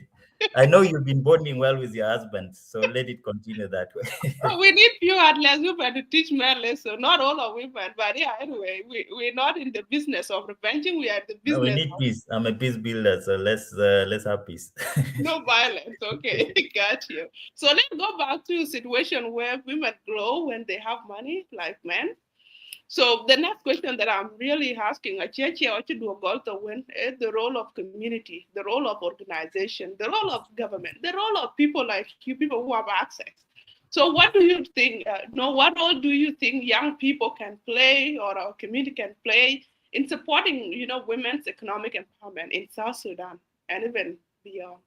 I know you've been bonding well with your husband, so let it continue that way. Oh, we need few atlas women to teach men lessons. Not all are women, but yeah, anyway, we're not in the business of revenging. We are in the No, we business need of peace. I'm a peace builder, so let's have peace. no violence. Okay, got you. So let's go back to a situation where women grow when they have money, like men. So the next question that I'm really asking, is the role of community, the role of organization, the role of government, the role of people like you, people who have access. So what do you think, what role do you think young people can play or our community can play in supporting, women's economic empowerment in South Sudan and even beyond?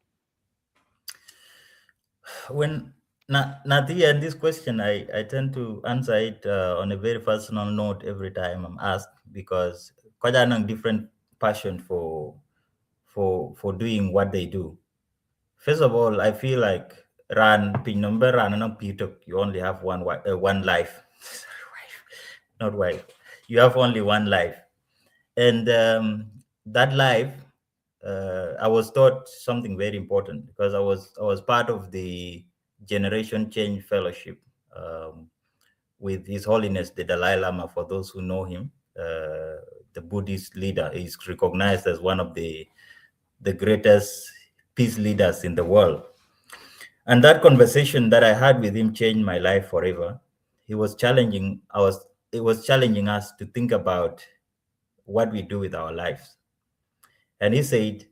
When Nadia, and this question, I tend to answer it on a very personal note every time I'm asked, because quite a different passion for doing what they do. First of all, I feel like you only have one life. Not wife. You have only one life, and that life, I was taught something very important, because I was part of the Generation Change Fellowship with His Holiness the Dalai Lama. For those who know him, the Buddhist leader, is recognized as one of the greatest peace leaders in the world. And that conversation that I had with him changed my life forever. He was challenging it was challenging us to think about what we do with our lives. And he said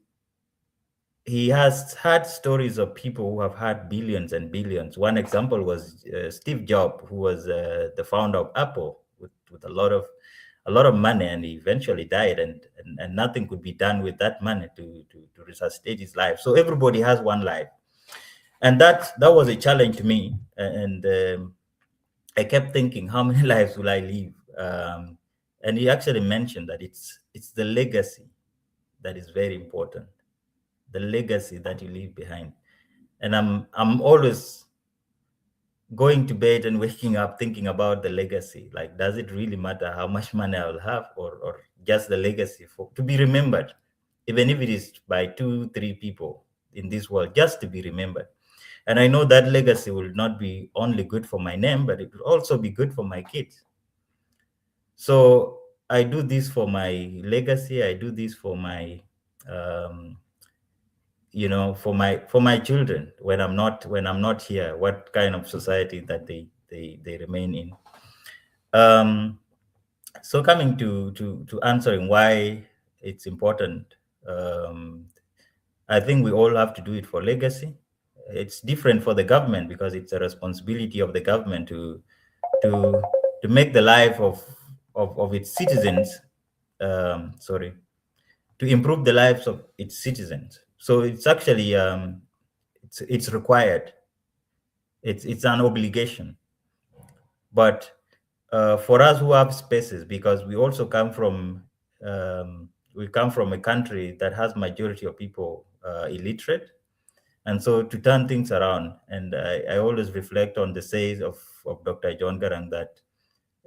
he has had stories of people who have had billions and billions. One example was Steve Jobs, who was the founder of Apple, with a lot of money, and he eventually died, and nothing could be done with that money to resuscitate his life. So everybody has one life, and that was a challenge to me. And I kept thinking, how many lives will I live? And he actually mentioned that it's the legacy that is very important, the legacy that you leave behind. And I'm always going to bed and waking up thinking about the legacy. Like, does it really matter how much money I will have, or just the legacy to be remembered, even if it is by 2-3 people in this world, just to be remembered. And I know that legacy will not be only good for my name, but it will also be good for my kids. So I do this for my legacy. I do this for my for my children when I'm not here, what kind of society that they remain in. So coming to answering why it's important, I think we all have to do it for legacy. It's different for the government, because it's a responsibility of the government to make the life of its citizens, to improve the lives of its citizens. So it's actually it's required. It's an obligation. But for us who have spaces, because we also come from a country that has majority of people illiterate, and so to turn things around, and I always reflect on the sayings of Dr. John Garang, that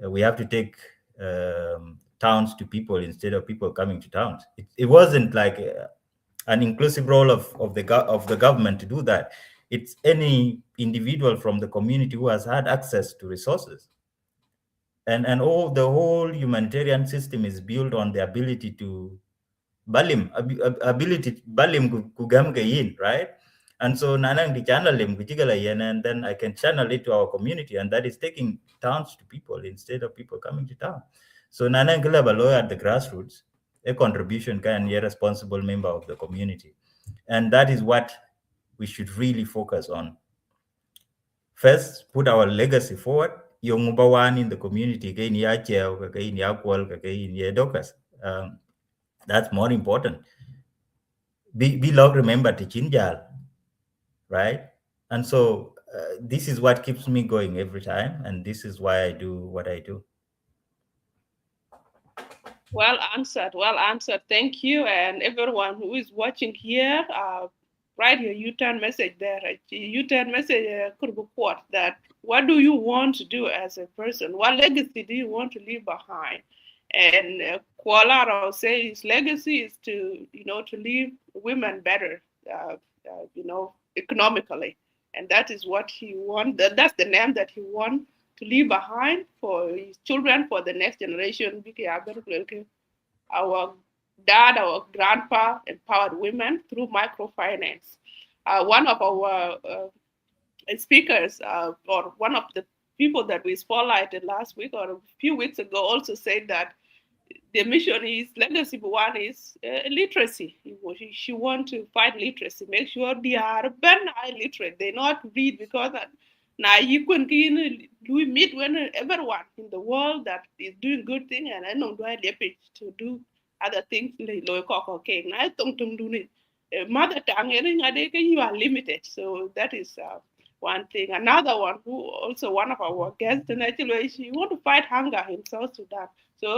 we have to take towns to people instead of people coming to towns. It wasn't like an inclusive role of the government to do that. It's any individual from the community who has had access to resources. And all the whole humanitarian system is built on the ability to balim kugamgayin, right? And so nanang di channel lim yen, and then I can channel it to our community, and that is taking towns to people instead of people coming to town. So nanang lawyer at the grassroots, a contribution can be a responsible member of the community. And that is what we should really focus on. First, put our legacy forward. Yung bawan in the community, that's more important. Be log remember to Chinjal, right? And so this is what keeps me going every time, and this is why I do what I do. Well answered. Well answered. Thank you. And everyone who is watching here, write your U-turn message there. U-turn message could report that what do you want to do as a person? What legacy do you want to leave behind? And Kuol Arou says legacy is to, to leave women better, economically. And that is what he wants. That's the name that he wants to leave behind for his children, for the next generation. Our dad, our grandpa empowered women through microfinance. One of our speakers, or one of the people that we spotlighted last week or a few weeks ago, also said that the mission is legacy one is literacy. She wants to fight literacy, make sure they are illiterate, they not read, because now you can we meet when everyone in the world that is doing good thing, and I know do I to do other things like okay now mother tongue you are limited. So that is one thing. Another one who also one of our guests, and actually she want to fight hunger in South Sudan. So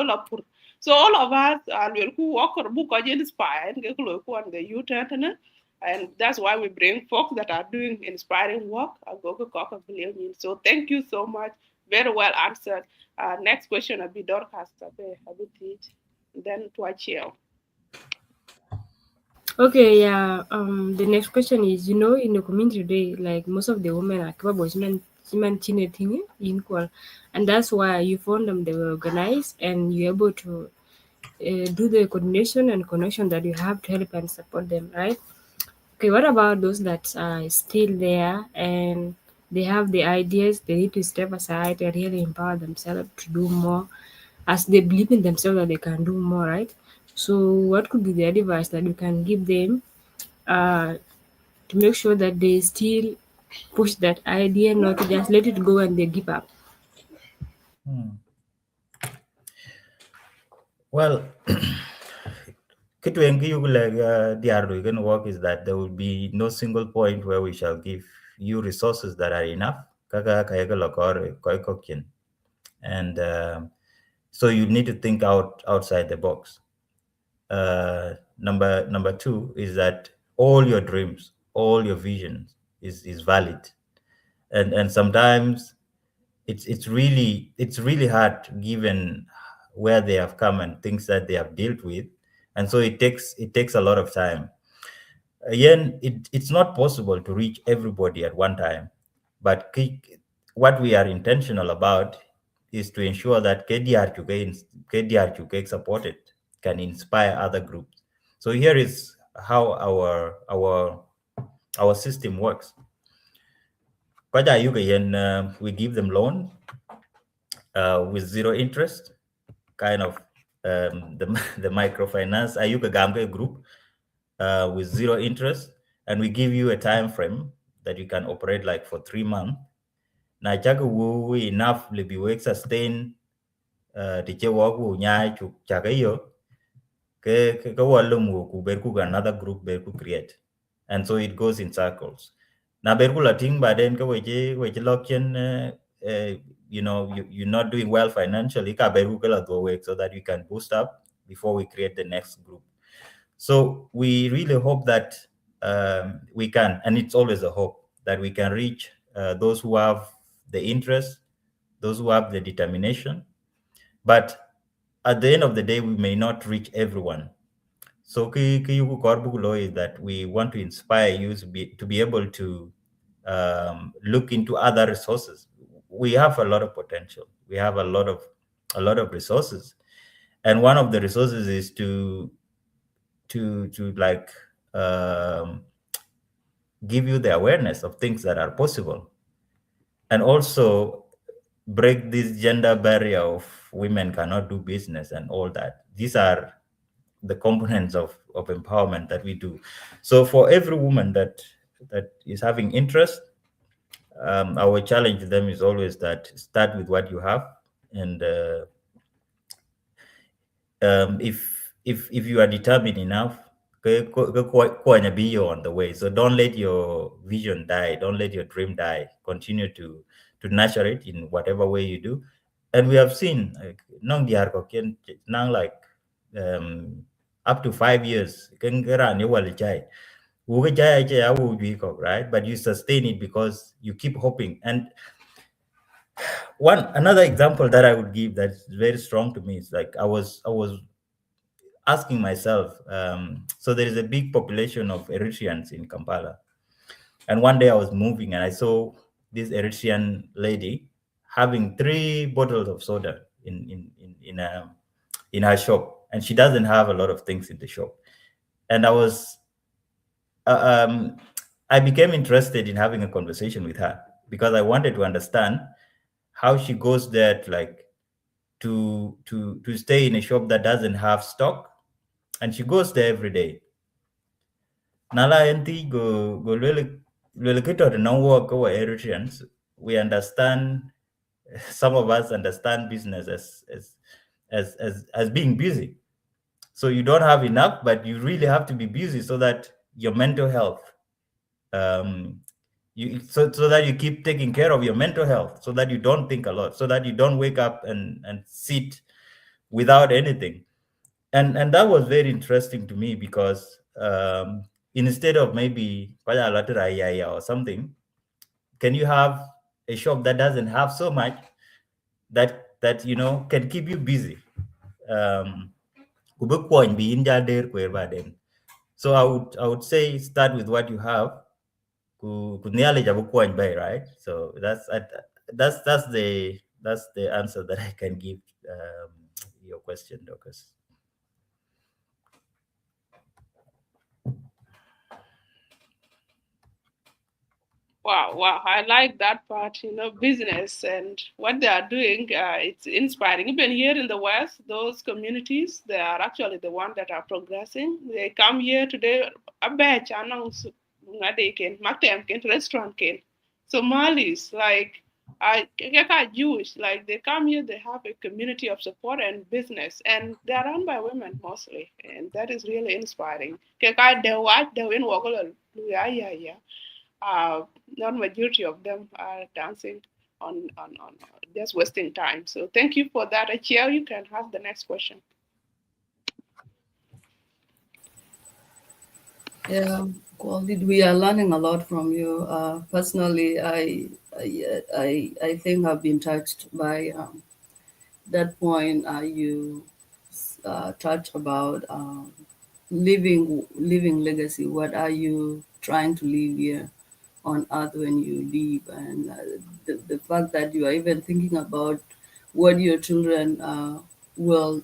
all of us are who walk or book or inspire and get on the U-turn, and that's why we bring folks that are doing inspiring work. So thank you so much. Very well answered. Next question will be Dorcas. Then to Achille. Okay, yeah. The next question is, in the community today, like most of the women are capable equal, and that's why you found them. They were organized, and you're able to do the coordination and connection that you have to help and support them, right? Okay, what about those that are still there and they have the ideas? They need to step aside and really empower themselves to do more, as they believe in themselves that they can do more, right? So, what could be the advice that you can give them to make sure that they still push that idea, not to just let it go and they give up? Well, the going to work is that there will be no single point where we shall give you resources that are enough. And so you need to think outside the box. Number two is that all your dreams, all your visions is valid, and sometimes it's really hard given where they have come and things that they have dealt with, and so it takes a lot of time. Again, it's not possible to reach everybody at one time, but what we are intentional about is to ensure that 𝗘𝗺𝗪𝗪𝗪𝗪𝗪𝗪𝗪𝗪𝗪 supported can inspire other groups. So here is how our system works. We give them loan with zero interest, kind of the microfinance Ayuka Gamke group with zero interest, and we give you a time frame that you can operate like for 3 months. Na chaga we enough libi we sustain the chewagu nyai chu chaga yo ke walum ku berku another group berku create, and so it goes in circles. Na berku lating by then we locken you're not doing well financially ka berku kala do work so that you can boost up before we create the next group. So we really hope that we can, and it's always a hope that we can reach those who have the interest, those who have the determination. But at the end of the day, we may not reach everyone. So is that we want to inspire you to be able to look into other resources. We have a lot of potential. We have a lot of resources, and one of the resources is to give you the awareness of things that are possible, and also break this gender barrier of women cannot do business and all that. These are the components of empowerment that we do. So for every woman that is having interest, our challenge to them is always that start with what you have, and if you are determined enough, be on the way. So don't let your vision die. Don't let your dream die. Continue to nurture it in whatever way you do. And we have seen like up to 5 years, right? But you sustain it because you keep hoping. And another example that I would give that's very strong to me is like I was asking myself, so there is a big population of Eritreans in Kampala. And one day I was moving and I saw this Eritrean lady having 3 bottles of soda in her shop, and she doesn't have a lot of things in the shop. And I became interested in having a conversation with her because I wanted to understand how she goes there to stay in a shop that doesn't have stock, and she goes there every day. Nala enti go kito to know work our Eritreans. We understand, some of us understand business as being busy. So you don't have enough, but you really have to be busy so that your mental health, so that you keep taking care of your mental health, so that you don't think a lot, so that you don't wake up and sit without anything. And that was very interesting to me because instead of maybe or something, can you have a shop that doesn't have so much that can keep you busy? So I would say start with what you have. Right? So that's the answer that I can give your question, Dorcas. Wow, I like that part, business and what they are doing. It's inspiring. Even here in the West, those communities, they are actually the ones that are progressing. They come here today, a batch announce they can, restaurant can. Somalis, like I Jewish, like they come here, they have a community of support and business, and they are run by women mostly, and that is really inspiring. Yeah. Non-majority of them are dancing on just wasting time. So thank you for that. Achille, you can have the next question. Yeah, Kuol, we are learning a lot from you. Personally, I think I've been touched by that point you touched about living legacy. What are you trying to leave here on earth when you leave? And the fact that you are even thinking about what your children will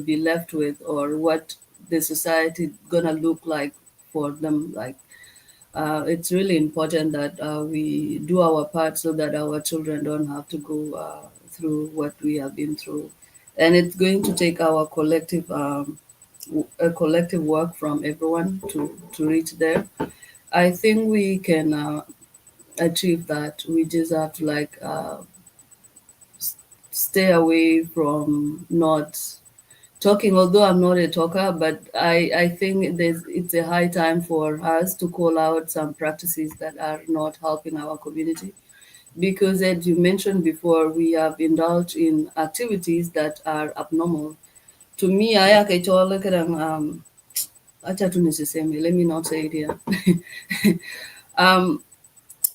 be left with, or what the society gonna look like for them. Like it's really important that we do our part so that our children don't have to go through what we have been through. And it's going to take our a collective work from everyone to reach there. I think we can achieve that. We just have to stay away from not talking. Although I'm not a talker, but I think it's a high time for us to call out some practices that are not helping our community. Because as you mentioned before, we have indulged in activities that are abnormal. To me, I look at let me not say it here.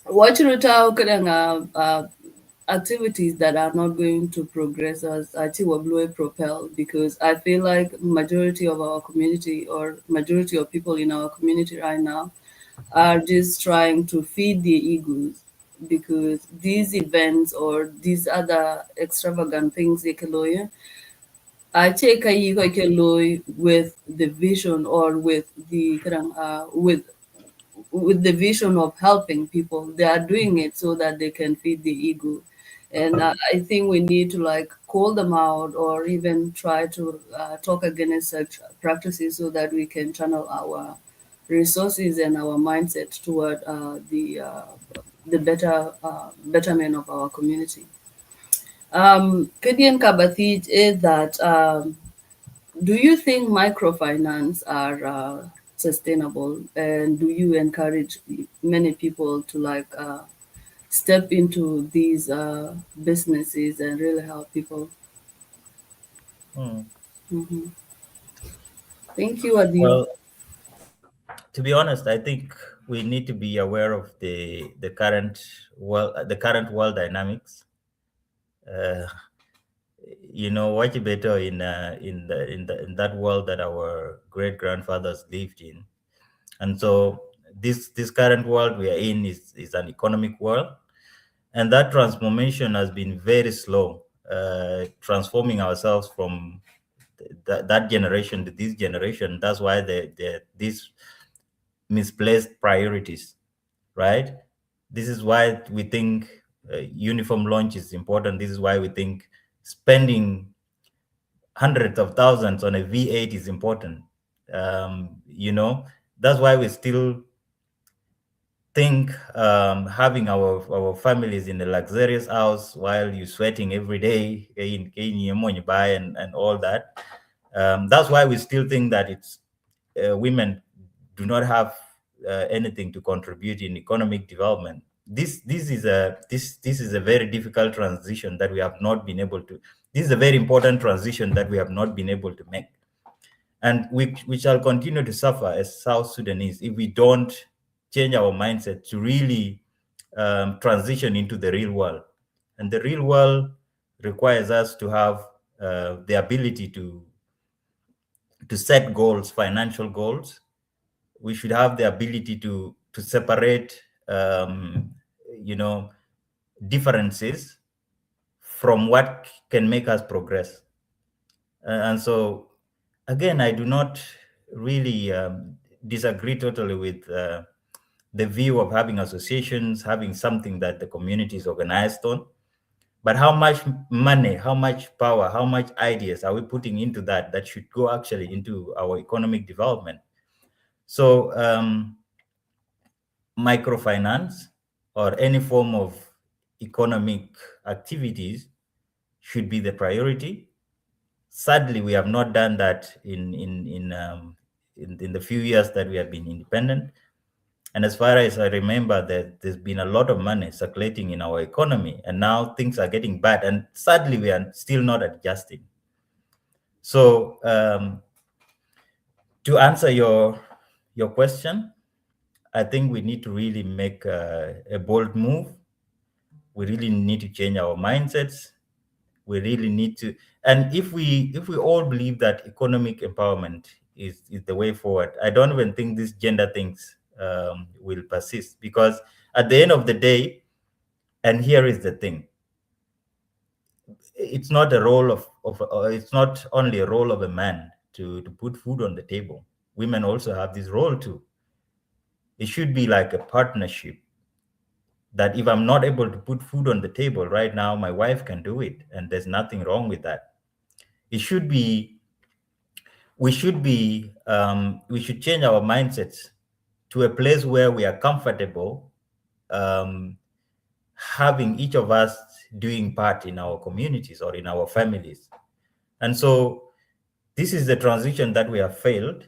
What you talk activities that are not going to progress us will propel, because I feel like majority of our community, or majority of people in our community right now, are just trying to feed their egos, because these events or these other extravagant things they can lawyer, I take a with the vision, or with the with the vision of helping people. They are doing it so that they can feed the ego. And I think we need to call them out, or even try to talk against such practices, so that we can channel our resources and our mindset toward the betterment of our community. 𝗘𝗺𝗿𝗵 is that do you think microfinance are sustainable? And do you encourage many people to like step into these businesses and really help people? Hmm. Thank you, Adi. Well, to be honest, I think we need to be aware of the current world dynamics. Uh, watch better in that world that our great grandfathers lived in, and so this current world we are in is an economic world, and that transformation has been very slow. Transforming ourselves from that generation to this generation. That's why these misplaced priorities, right? This is why we think uniform launch is important. This is why we think spending hundreds of thousands on a V8 is important. That's why we still think having our families in a luxurious house while you're sweating every day and all that. That's why we still think that it's women do not have anything to contribute in economic development. This is a very difficult transition that we have not been able to. This is a very important transition that we have not been able to make, and we shall continue to suffer as South Sudanese if we don't change our mindset to really transition into the real world. And the real world requires us to have the ability to set goals, financial goals. We should have the ability to separate, differences from what can make us progress. And so, again, I do not really disagree totally with the view of having associations, having something that the community is organized on. But how much money, how much power, how much ideas are we putting into that should go actually into our economic development? So microfinance or any form of economic activities should be the priority. Sadly, we have not done that in the few years that we have been independent. And as far as I remember, that there's been a lot of money circulating in our economy, and now things are getting bad. And sadly, we are still not adjusting. So to answer your question, I think we need to really make a bold move. We really need to change our mindsets. We really need to, and if we all believe that economic empowerment is the way forward, I don't even think these gender things will persist, because at the end of the day, and here is the thing, it's not a role of it's not only a role of a man to put food on the table. Women also have this role too. It should be like a partnership, that if I'm not able to put food on the table right now, my wife can do it, and there's nothing wrong with that. It should be, we should change our mindsets to a place where we are comfortable having each of us doing part in our communities or in our families. And so this is the transition that we have failed,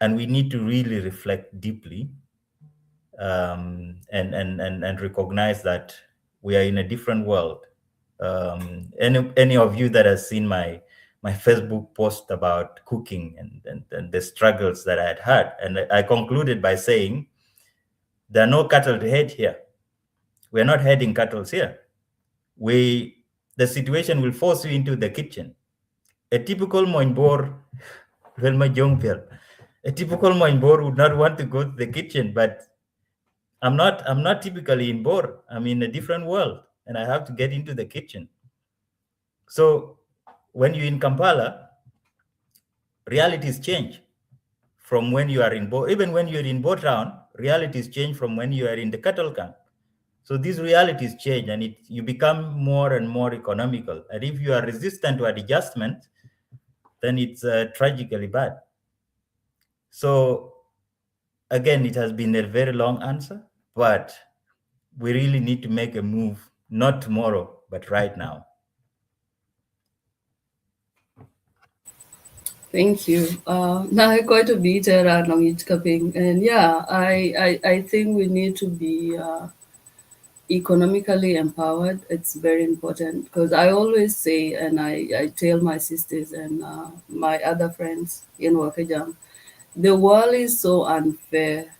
and we need to really reflect deeply and recognize that we are in a different world. Any of you that has seen my Facebook post about cooking and the struggles that I had, and I concluded by saying, there are no cattle to head here. We're not heading cattle here. The situation will force you into the kitchen. A typical Moinbor, a typical Moinbor would not want to go to the kitchen, but I'm not typically in Bor. I'm in a different world, and I have to get into the kitchen. So when you're in Kampala, realities change from when you are in Bor. Even when you're in Bor town, realities change from when you are in the cattle camp. So these realities change, and you become more and more economical. And if you are resistant to adjustment, then it's tragically bad. So again, it has been a very long answer, but we really need to make a move, not tomorrow, but right now. Thank you. Now quite a bit around 𝗪𝗪𝗂𝗵, and yeah, I think we need to be economically empowered. It's very important because I always say, and I tell my sisters and my other friends in Wakajam, the world is so unfair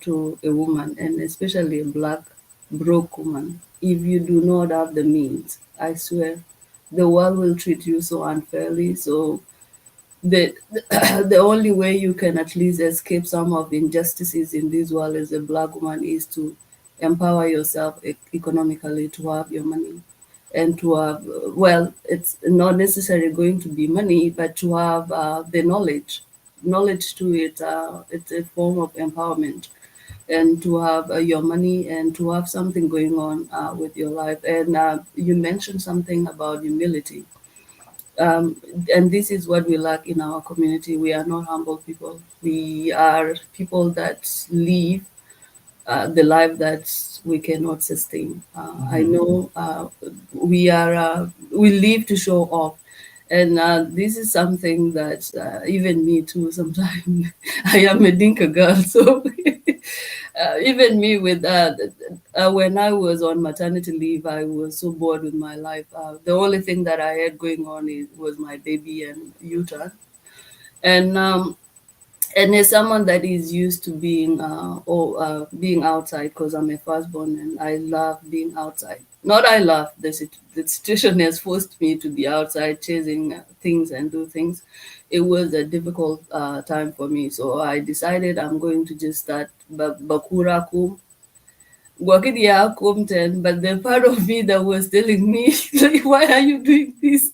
to a woman, and especially a black, broke woman. If you do not have the means, I swear, the world will treat you so unfairly. So the the only way you can at least escape some of the injustices in this world as a black woman is to empower yourself economically, to have your money, and to have, well, it's not necessarily going to be money, but to have the knowledge to it. It's a form of empowerment, and to have your money and to have something going on with your life. And you mentioned something about humility, um, and this is what we lack in our community. We are not humble people. We are people that live the life that we cannot sustain. I know we live to show off, and this is something that even me too. Sometimes I am a Dinka girl, so even me with when I was on maternity leave, I was so bored with my life. The only thing that I had going on was my baby and Utah, and as someone that is used to being being outside, because I'm a firstborn and I love being outside. Not I love the situation has forced me to be outside chasing things and do things. It was a difficult time for me, so I decided I'm going to just start bakura kum working yeah kum ten. But the part of me that was telling me like, why are you doing this?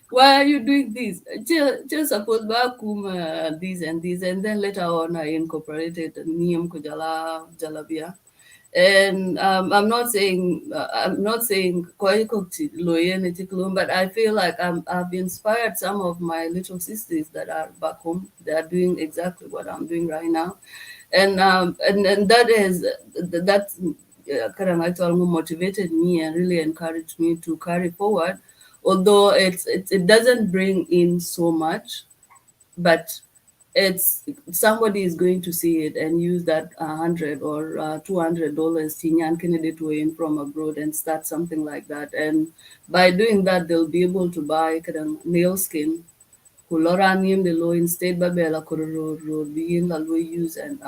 Why are you doing this? Just suppose vacuum this and this, and then later on I incorporated Niyam Kujala Jalabia. And I'm not saying Kwai Kokti Loyen Etiklum, but I feel like I've inspired some of my little sisters that are back home. They are doing exactly what I'm doing right now, and that is that Karangaitwalmu motivated me and really encouraged me to carry forward. Although it doesn't bring in so much, but it's somebody is going to see it and use that $100 or $200 Tinyan Kennedy to in from abroad and start something like that. And by doing that, they'll be able to buy nail skin Kuloranium the law instead babela kororo begin the law use and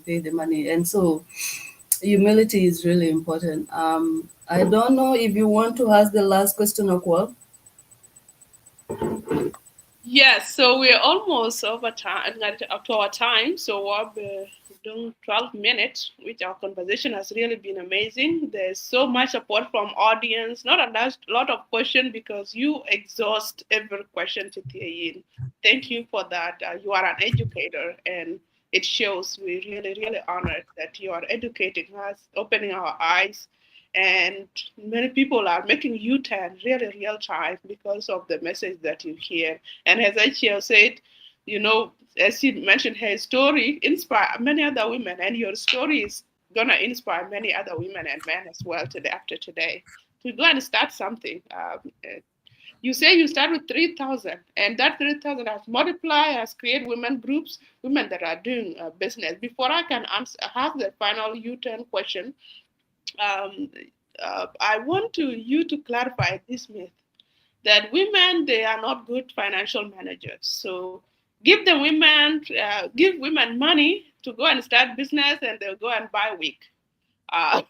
pay the money. And so humility is really important. I don't know if you want to ask the last question of what. Yes, so we're almost over time, up to our time. So we'll be doing 12 minutes, which our conversation has really been amazing. There's so much support from audience, not a lot of questions because you exhaust every question to Tiayin. Thank you for that. You are an educator, and it shows. We really, really honored that you are educating us, opening our eyes, and many people are making U-turn really real time because of the message that you hear. And as Achia said, as she mentioned, her story inspire many other women, and your story is gonna inspire many other women and men as well today after today to go and start something. You say you start with 3,000, and that 3,000 has multiplied, has created women groups, women that are doing business. Before I can ask the final U-turn question, um, I want you to clarify this myth that women they are not good financial managers. So give women money to go and start business, and they'll go and buy wig. Uh,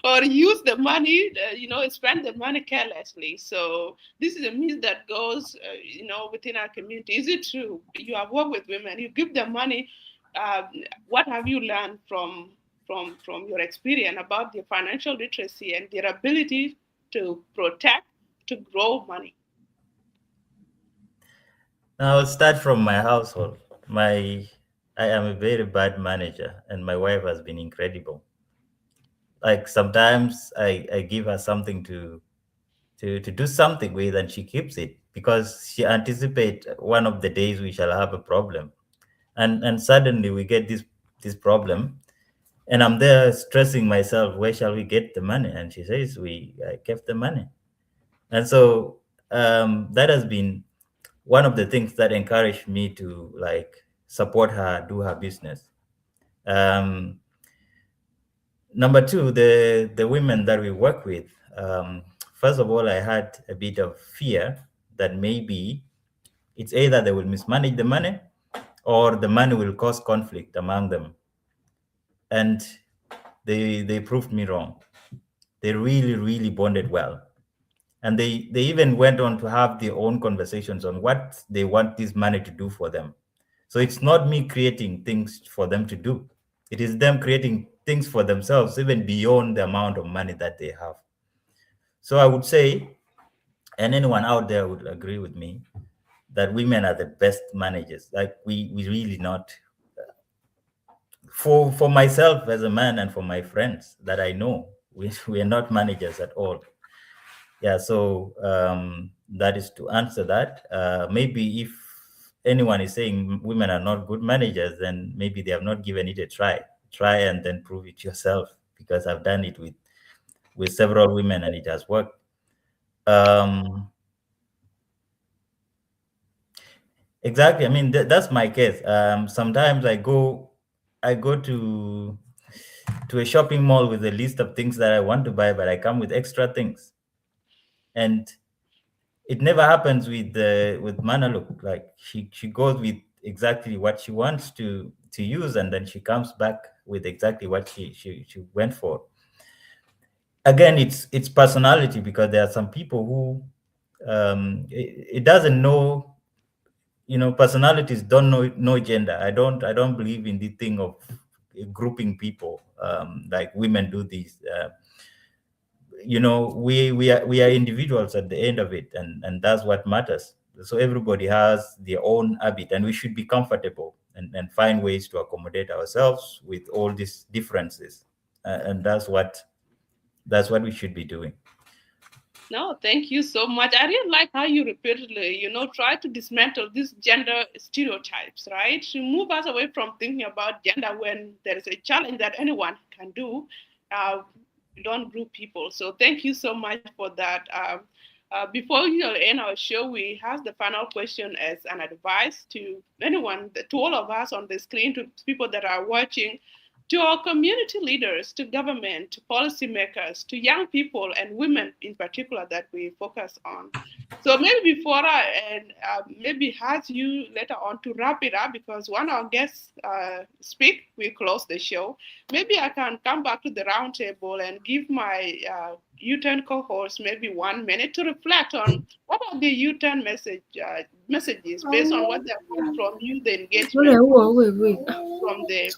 or use the money, spend the money carelessly. So this is a myth that goes, within our community. Is it true? You have worked with women, you give them money. Um, what have you learned from your experience about their financial literacy and their ability to protect, to grow money? Now I'll start from my household. I am a very bad manager, and my wife has been incredible. Like sometimes I give her something to do something with, and she keeps it because she anticipates one of the days we shall have a problem, and suddenly we get this problem, and I'm there stressing myself, where shall we get the money? And she says, we I kept the money. And so that has been one of the things that encouraged me to like support her do her business. Number two, the women that we work with, first of all, I had a bit of fear that maybe it's either they will mismanage the money or the money will cause conflict among them. And they proved me wrong. They really, really bonded well. And they even went on to have their own conversations on what they want this money to do for them. So it's not me creating things for them to do. It is them creating things for themselves, even beyond the amount of money that they have. So I would say, and anyone out there would agree with me, that women are the best managers. Like we really not. For myself as a man and for my friends that I know, we are not managers at all. Yeah, so that is to answer that. Maybe if anyone is saying women are not good managers, then maybe they have not given it a try. Try and then prove it yourself, because I've done it with several women and it has worked. Exactly. I mean, that's my case. Sometimes I go to a shopping mall with a list of things that I want to buy, but I come with extra things, and it never happens with Manaluk. Like she goes with exactly what she wants to use, and then she comes back with exactly what she went for. Again, it's personality, because there are some people who it doesn't know. Personalities don't know gender. I don't believe in the thing of grouping people like women do this. We are individuals at the end of it, and that's what matters. So everybody has their own habit, and we should be comfortable and find ways to accommodate ourselves with all these differences, and that's what we should be doing. No, thank you so much. I really like how you repeatedly, try to dismantle these gender stereotypes, right? To move us away from thinking about gender when there is a challenge that anyone can do. We don't group people. So thank you so much for that. Before we end our show, we have the final question as an advice to anyone, to all of us on the screen, to people that are watching, to our community leaders, to government, to policymakers, to young people and women in particular that we focus on. So maybe before and maybe ask you later on to wrap it up, because when our guests speak, we close the show. Maybe I can come back to the roundtable and give my U-turn cohorts maybe 1 minute to reflect on what are the U-turn messages based on what they've heard from you, the engagement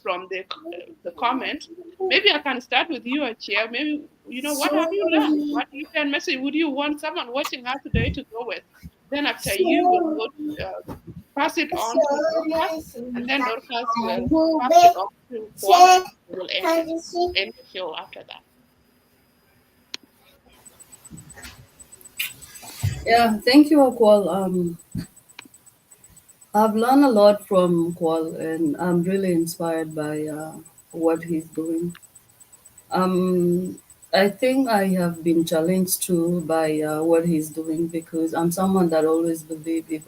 from the comment. Maybe I can start with you, Chair. Maybe what have you learned? What U-turn message would you want someone watching us today to go with? Then after you will go pass it on to Dorcas, and then Dorcas will pass it on to Kuol. We'll end the show after that. Yeah, thank you, Kuol. I've learned a lot from Kuol, and I'm really inspired by what he's doing. I think I have been challenged too by what he's doing, because I'm someone that always believe if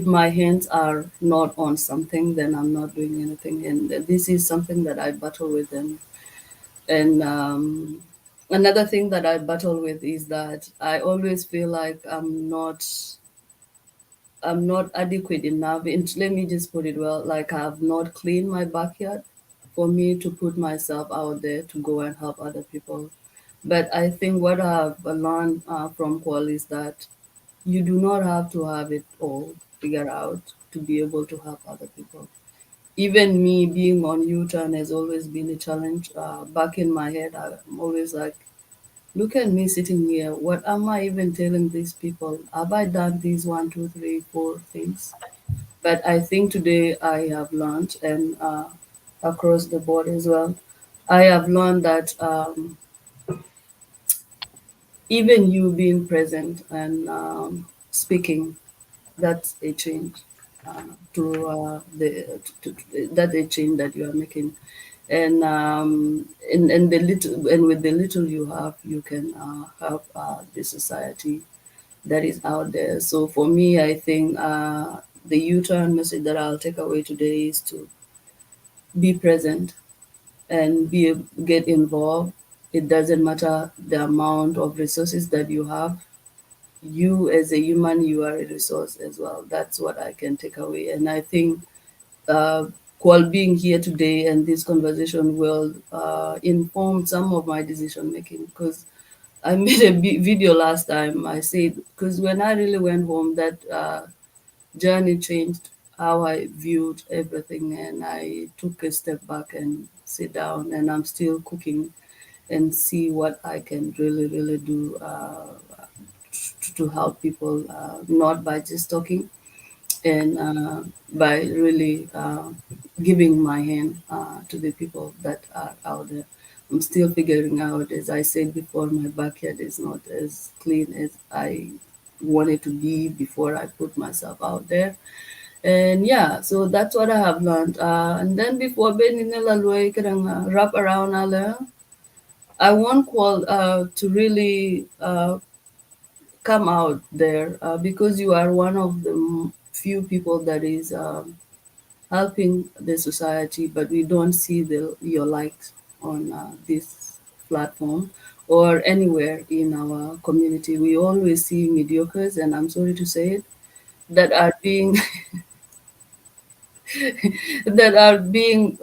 my hands are not on something, then I'm not doing anything, and this is something that I battle with, and another thing that I battle with is that I always feel like I'm not adequate enough. And let me just put it well, like I have not cleaned my backyard for me to put myself out there to go and help other people. But I think what I've learned from Kuol is that you do not have to have it all figured out to be able to help other people. Even me being on U-turn has always been a challenge. Back in my head, I'm always like, look at me sitting here. What am I even telling these people? Have I done these 1, 2, 3, 4 things? But I think today I have learned, and across the board as well, I have learned that even you being present and speaking, that's a change. That's a change that you are making. And the little, and with the little you have, you can help the society that is out there. So for me, I think the U-turn message that I'll take away today is to be present and get involved. It doesn't matter the amount of resources that you have. You as a human, you are a resource as well. That's what I can take away. And I think uh, while being here today and this conversation will inform some of my decision making, because I made a video last time. I said, because when I really went home, that journey changed how I viewed everything, and I took a step back and sit down, and I'm still cooking and see what I can really, really do to help people, not by just talking, and by really giving my hand to the people that are out there. I'm still figuring out, as I said before, my backyard is not as clean as I wanted to be before I put myself out there. And yeah, so that's what I have learned. And then before being wrap around, I want Kuol to really come out there because you are one of the few people that is helping the society, but we don't see your likes on this platform or anywhere in our community. We always see mediocres, and I'm sorry to say it, that are being that are being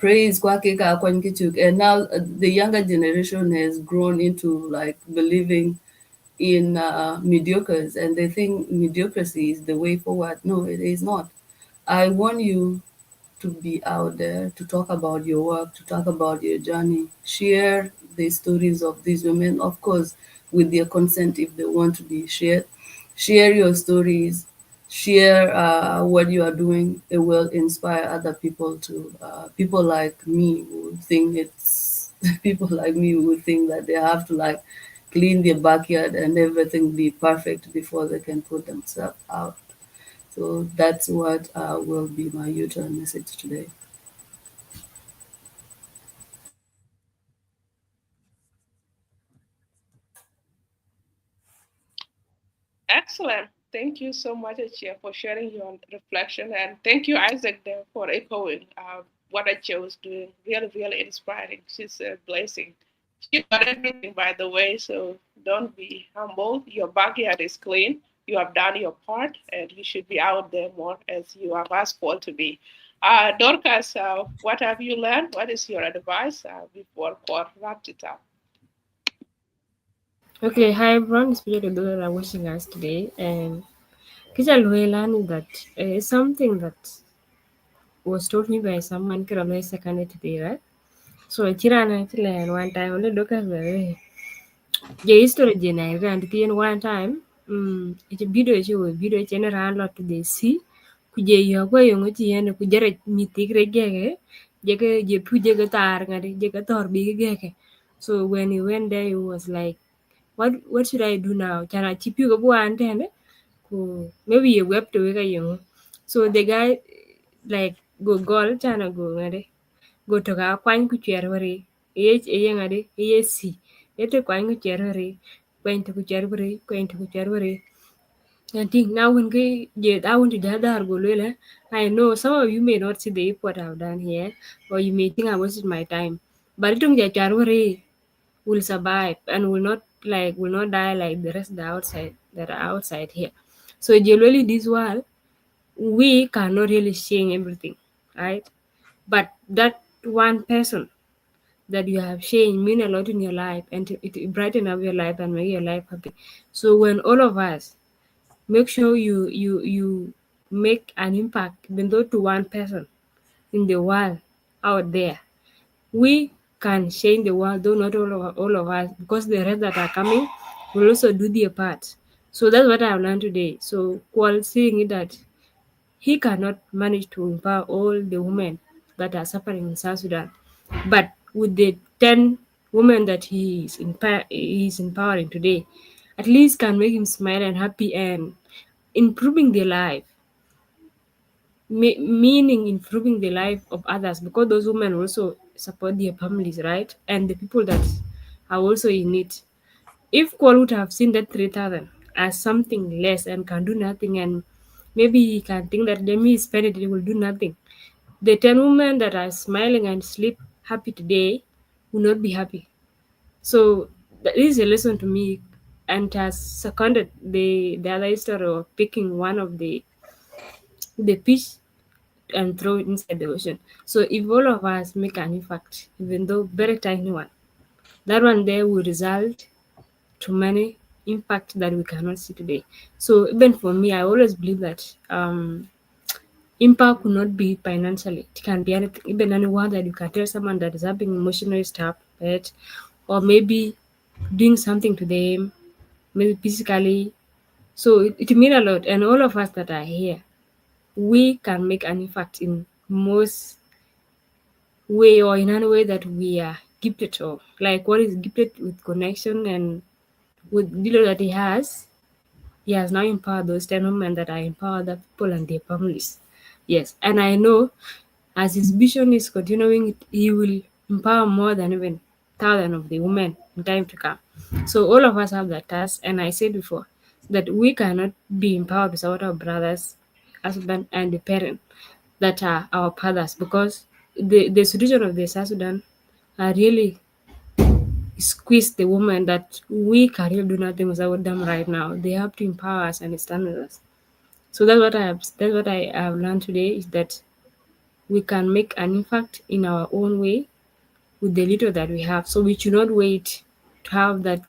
praised, and now the younger generation has grown into like believing in mediocres, and they think mediocrity is the way forward. No, it is not. I want you to be out there, to talk about your work, to talk about your journey, share the stories of these women, of course, with their consent if they want to be shared. Share your stories, share what you are doing. It will inspire other people to, people like me who think it's, people like me who think that they have to like clean their backyard and everything be perfect before they can put themselves out. So that's what will be my U-turn message today. Excellent. Thank you so much, Achia, for sharing your reflection. And thank you, Isaac, there for echoing what Achia was doing. Really, really inspiring. She's a blessing. She got everything, by the way, so don't be humble. Your backyard is clean. You have done your part, and you should be out there more as you have asked for to be. Dorcas, what have you learned? What is your advice before Paul wrapped it up? Okay, hi everyone, especially those that are watching us today. And Kijal learning that is something that was told me by someone Kiramay second today, right? So Chirana and one time only look at the history general and the one time it's a video general lot to the sea. Kuje yo ko yo ngoti ene kujere mitigre gege jege je puje tar ngade jege tor bi gege. So when he went there, he was like, what should I do now? Can I chip you go one ten? Maybe you web to wake you. So the guy like go gol chana go ngade go to ga kwany ku chwer hore ye ngade ye si ete kwany ku chwer hore kwany to ku chwer hore kwany to ku chwer hore. I think now when I want to gather Golwela, I know some of you may not see the effort I've done here, or you may think I wasted my time. But it will survive and will not die like the rest that are outside here. So generally this world we cannot really change everything, right? But that one person that you have changed mean a lot in your life and it brighten up your life and make your life happy. So when all of us make sure you make an impact even though to one person in the world out there, we can change the world, though not all of us, because the rest that are coming will also do their part. So that's what I've learned today. So while seeing it that he cannot manage to empower all the women that are suffering in South Sudan. But with the 10 women that he is empowering today, at least can make him smile and happy and improving their life. meaning improving the life of others, because those women also support their families, right? And the people that are also in it. If Kuol would have seen that 3,000 as something less and can do nothing, and maybe he can think that let me spend it, it will do nothing. The 10 women that are smiling and sleep happy today will not be happy. So that is a lesson to me, and has seconded the other story of picking one of the fish and throw it inside the ocean. So if all of us make an impact, even though very tiny one, that one there will result to many impact that we cannot see today. So even for me, I always believe that impact could not be financially. It can be anything, even anyone that you can tell someone that is having emotional stuff, right? Or maybe doing something to them, maybe physically. So it means a lot. And all of us that are here, we can make an impact in most way or in any way that we are gifted or like what is gifted with connection and with the that he has now empowered those 10 women that are empowered the people and their families. Yes, and I know as his vision is continuing, he will empower more than even thousand of the women in time to come. So all of us have that task, and I said before that we cannot be empowered without our brothers, husband, and the parent that are our fathers, because the situation of the South Sudan are really squeeze the women that we can really do nothing without them right now. They have to empower us and stand with us. So that's what I have learned today, is that we can make an impact in our own way with the little that we have. So we should not wait to have that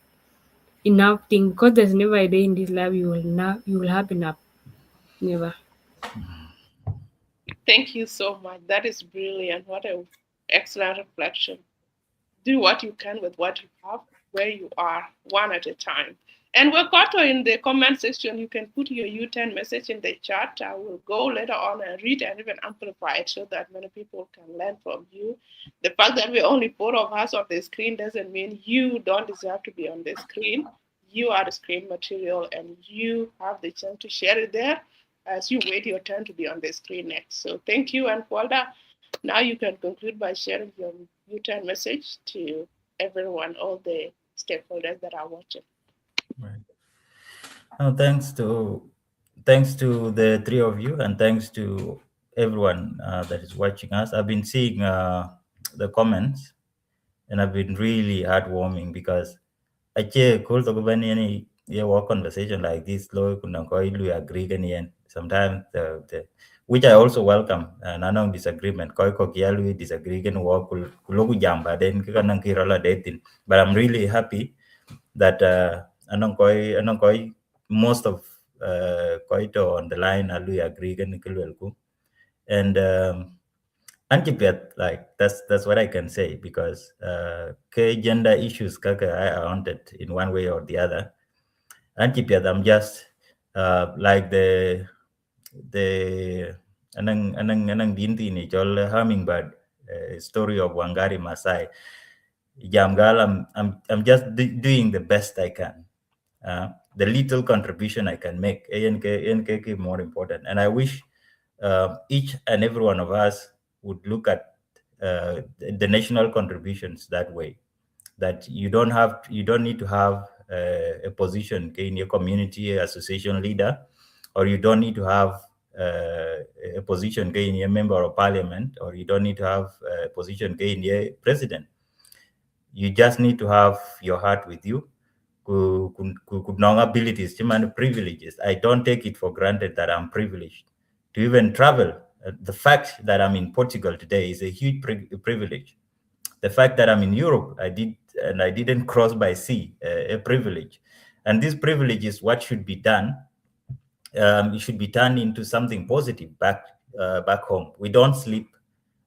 enough thing, because there's never a day in this life you will have enough. Never. Thank you so much. That is brilliant. What an excellent reflection. Do what you can with what you have, where you are, one at a time. And Wakato, in the comment section, you can put your U10 message in the chat. I will go later on and read and even amplify it so that many people can learn from you. The fact that we're only 4 of us on the screen doesn't mean you don't deserve to be on the screen. You are the screen material and you have the chance to share it there as you wait your turn to be on the screen next. So thank you, and Walda. Now you can conclude by sharing your U-turn message to everyone, all the stakeholders that are watching. Right. Thanks to the three of you, and thanks to everyone that is watching us. I've been seeing the comments, and I've been really heartwarming because I check cool to go any work conversation like this. Low we agree again. Sometimes which I also welcome. And I know disagreement. Koi we disagree again work kulogu jamba then kikanang kirola dating. But I'm really happy that anong koi most of koi to on the line alu agree again kilwelku. And like that's what I can say, because gender issues kaka I wanted in one way or the other. I'm just like the anang dinti ni jol hummingbird story of Wangari Masai. Jamgal, I'm just doing the best I can. The little contribution I can make, ANK more important. And I wish each and every one of us would look at the national contributions that way. That you don't need to have a position in your community association leader, or you don't need to have a position in your member of parliament, or you don't need to have a position in your president. You just need to have your heart with you. Could know abilities, human privileges. I don't take it for granted that I'm privileged to even travel. The fact that I'm in Portugal today is a huge privilege. The fact that I'm in Europe, I didn't cross by sea, a privilege. And this privilege is what should be done. It should be turned into something positive back home. We don't sleep,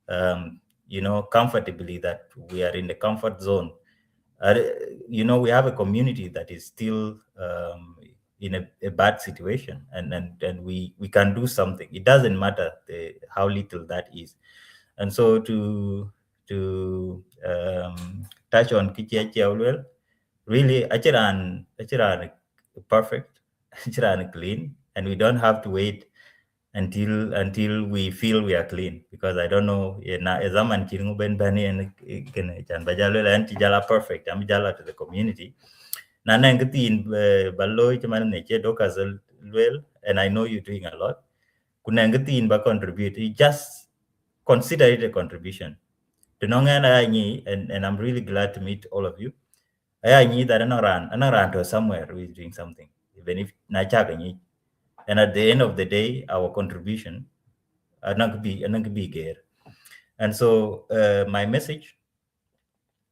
comfortably, that we are in the comfort zone. We have a community that is still in a bad situation, and we can do something. It doesn't matter how little that is. And so to touch on 𝗘𝗺𝗪𝗿, really, achiran perfect, achiran clean, and we don't have to wait until we feel we are clean. Because I don't know, zaman chiringu ben bani and chan bajalo and tijala perfect. I'm jala to the community. Nana ngati in ballo chaman neche dokazal well, and I know you're doing a lot. Kuna ngati in ba contribute. You just consider it a contribution. And I'm really glad to meet all of you. I need that ran to somewhere who is doing something, even if Nachaka. And at the end of the day, our contribution not be here. And so my message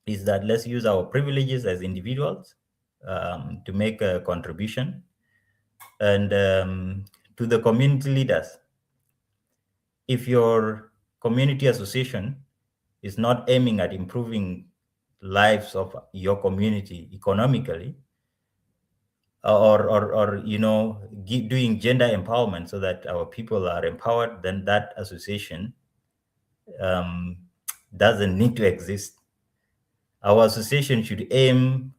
is that let's use our privileges as individuals to make a contribution. And to the community leaders, if your community association is not aiming at improving lives of your community economically, or doing gender empowerment so that our people are empowered, then that association doesn't need to exist. Our association should aim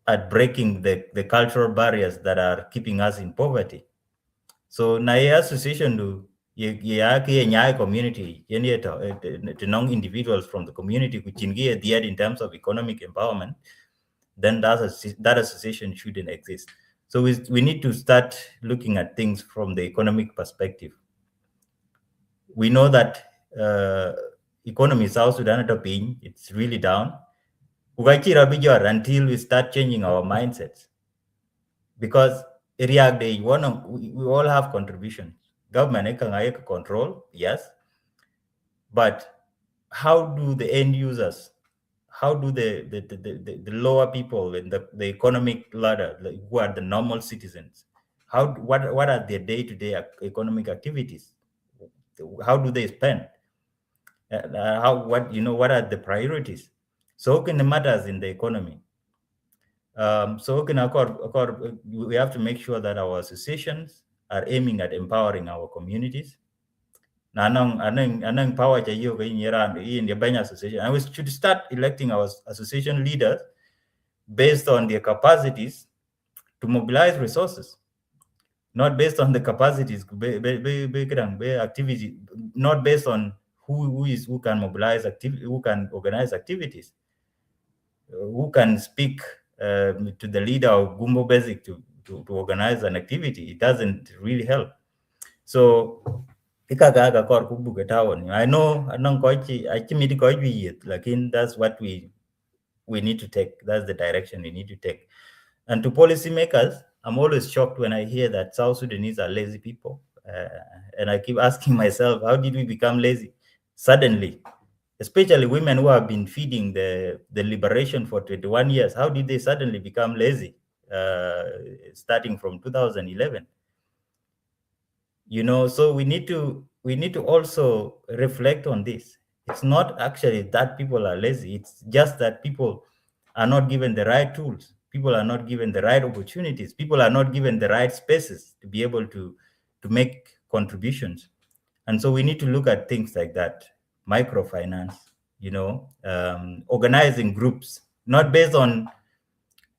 at breaking the cultural barriers that are keeping us in poverty. So na association do nyai community to non individuals from the community which in terms of economic empowerment, then that association shouldn't exist. So we need to start looking at things from the economic perspective. We know that economy South Sudan it's really down until we start changing our mindsets. Because we all have contributions. Government can control, yes, but how do the end users, how do the lower people in the economic ladder, who are the normal citizens, what are their day-to-day economic activities? How do they spend? What are the priorities? So can the matters in the economy. So we have to make sure that our associations are aiming at empowering our communities. Anang power in the association, and we should start electing our association leaders based on their capacities to mobilize resources, not based on the capacities, activity, not based on who can mobilize activity, who can organize activities, who can speak to the leader of 𝗍𝗵𝗿𝗂𝗍𝗂𝗍 to organize an activity. It doesn't really help. So I know that's what we need to take. That's the direction we need to take. And to policymakers, I'm always shocked when I hear that South Sudanese are lazy people. And I keep asking myself, how did we become lazy suddenly? Especially women who have been feeding the liberation for 21 years. How did they suddenly become lazy starting from 2011? So we need to also reflect on this. It's not actually that people are lazy. It's just that people are not given the right tools. People are not given the right opportunities. People are not given the right spaces to be able to make contributions. And so we need to look at things like that. Microfinance, organizing groups, not based on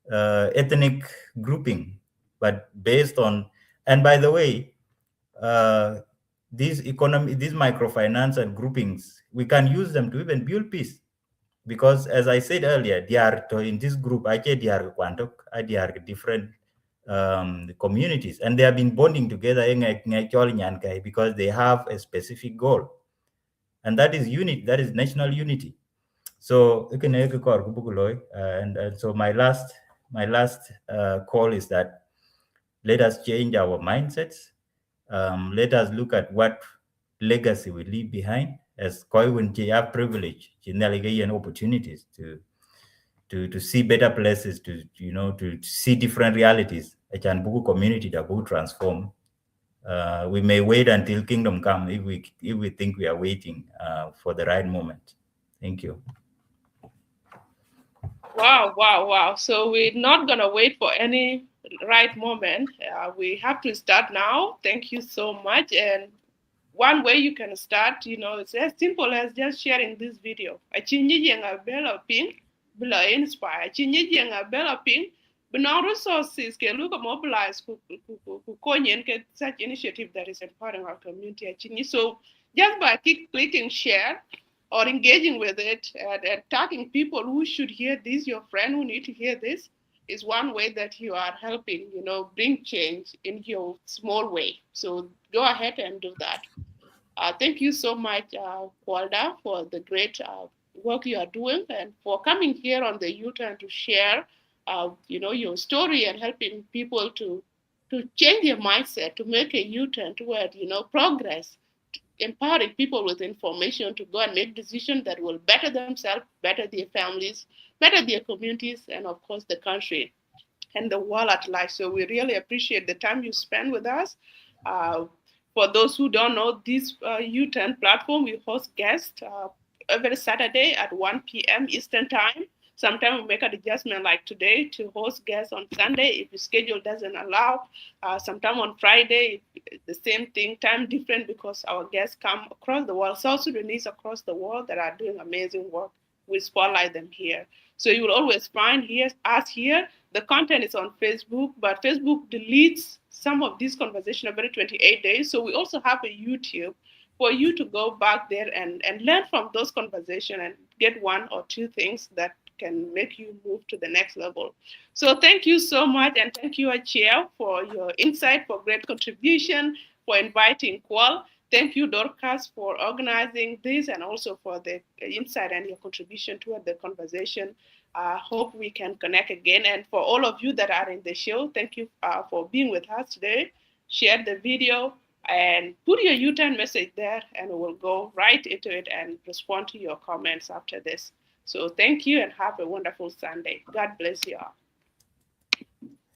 ethnic grouping, but based on, and by the way, these microfinance and groupings, we can use them to even build peace. Because as I said earlier, they are in this group, they are different communities, and they have been bonding together because they have a specific goal, and that is unity, that is national unity. So and so my last call is that let us change our mindsets. Let us look at what legacy we leave behind as when you have privilege, and opportunities to see better places, to see different realities. A community that will transform. We may wait until kingdom come if we think we are waiting for the right moment. Thank you. Wow. So we're not going to wait for any right moment. We have to start now. Thank you so much. And one way you can start, it's as simple as just sharing this video. Inspire. But now resources can look at mobilize such initiative that is empowering our community. So just by clicking share or engaging with it and tagging people who should hear this, your friend who need to hear this, is one way that you are helping, bring change in your small way. So go ahead and do that. Thank you so much, Kuolda, for the great work you are doing and for coming here on the U-Turn to share, your story and helping people to change their mindset, to make a U-turn toward, progress, empowering people with information to go and make decisions that will better themselves, better their families, better their communities, and of course the country and the world at large. So we really appreciate the time you spend with us. For those who don't know, this U-Turn platform, we host guests every Saturday at 1 p.m. Eastern Time. Sometimes we make an adjustment like today to host guests on Sunday if the schedule doesn't allow. Sometime on Friday, the same thing, time different because our guests come across the world, South Sudanese across the world that are doing amazing work. We spotlight them here. So you will always find us here. The content is on Facebook, but Facebook deletes some of these conversations every 28 days. So we also have a YouTube for you to go back there and learn from those conversations and get one or two things that can make you move to the next level. So thank you so much, and thank you, Chair, for your insight, for great contribution, for inviting Kuol. Thank you, Dorcas, for organizing this and also for the insight and your contribution toward the conversation. I hope we can connect again. And for all of you that are in the show, thank you for being with us today. Share the video and put your U-turn message there, and we'll go right into it and respond to your comments after this. So thank you and have a wonderful Sunday. God bless you all.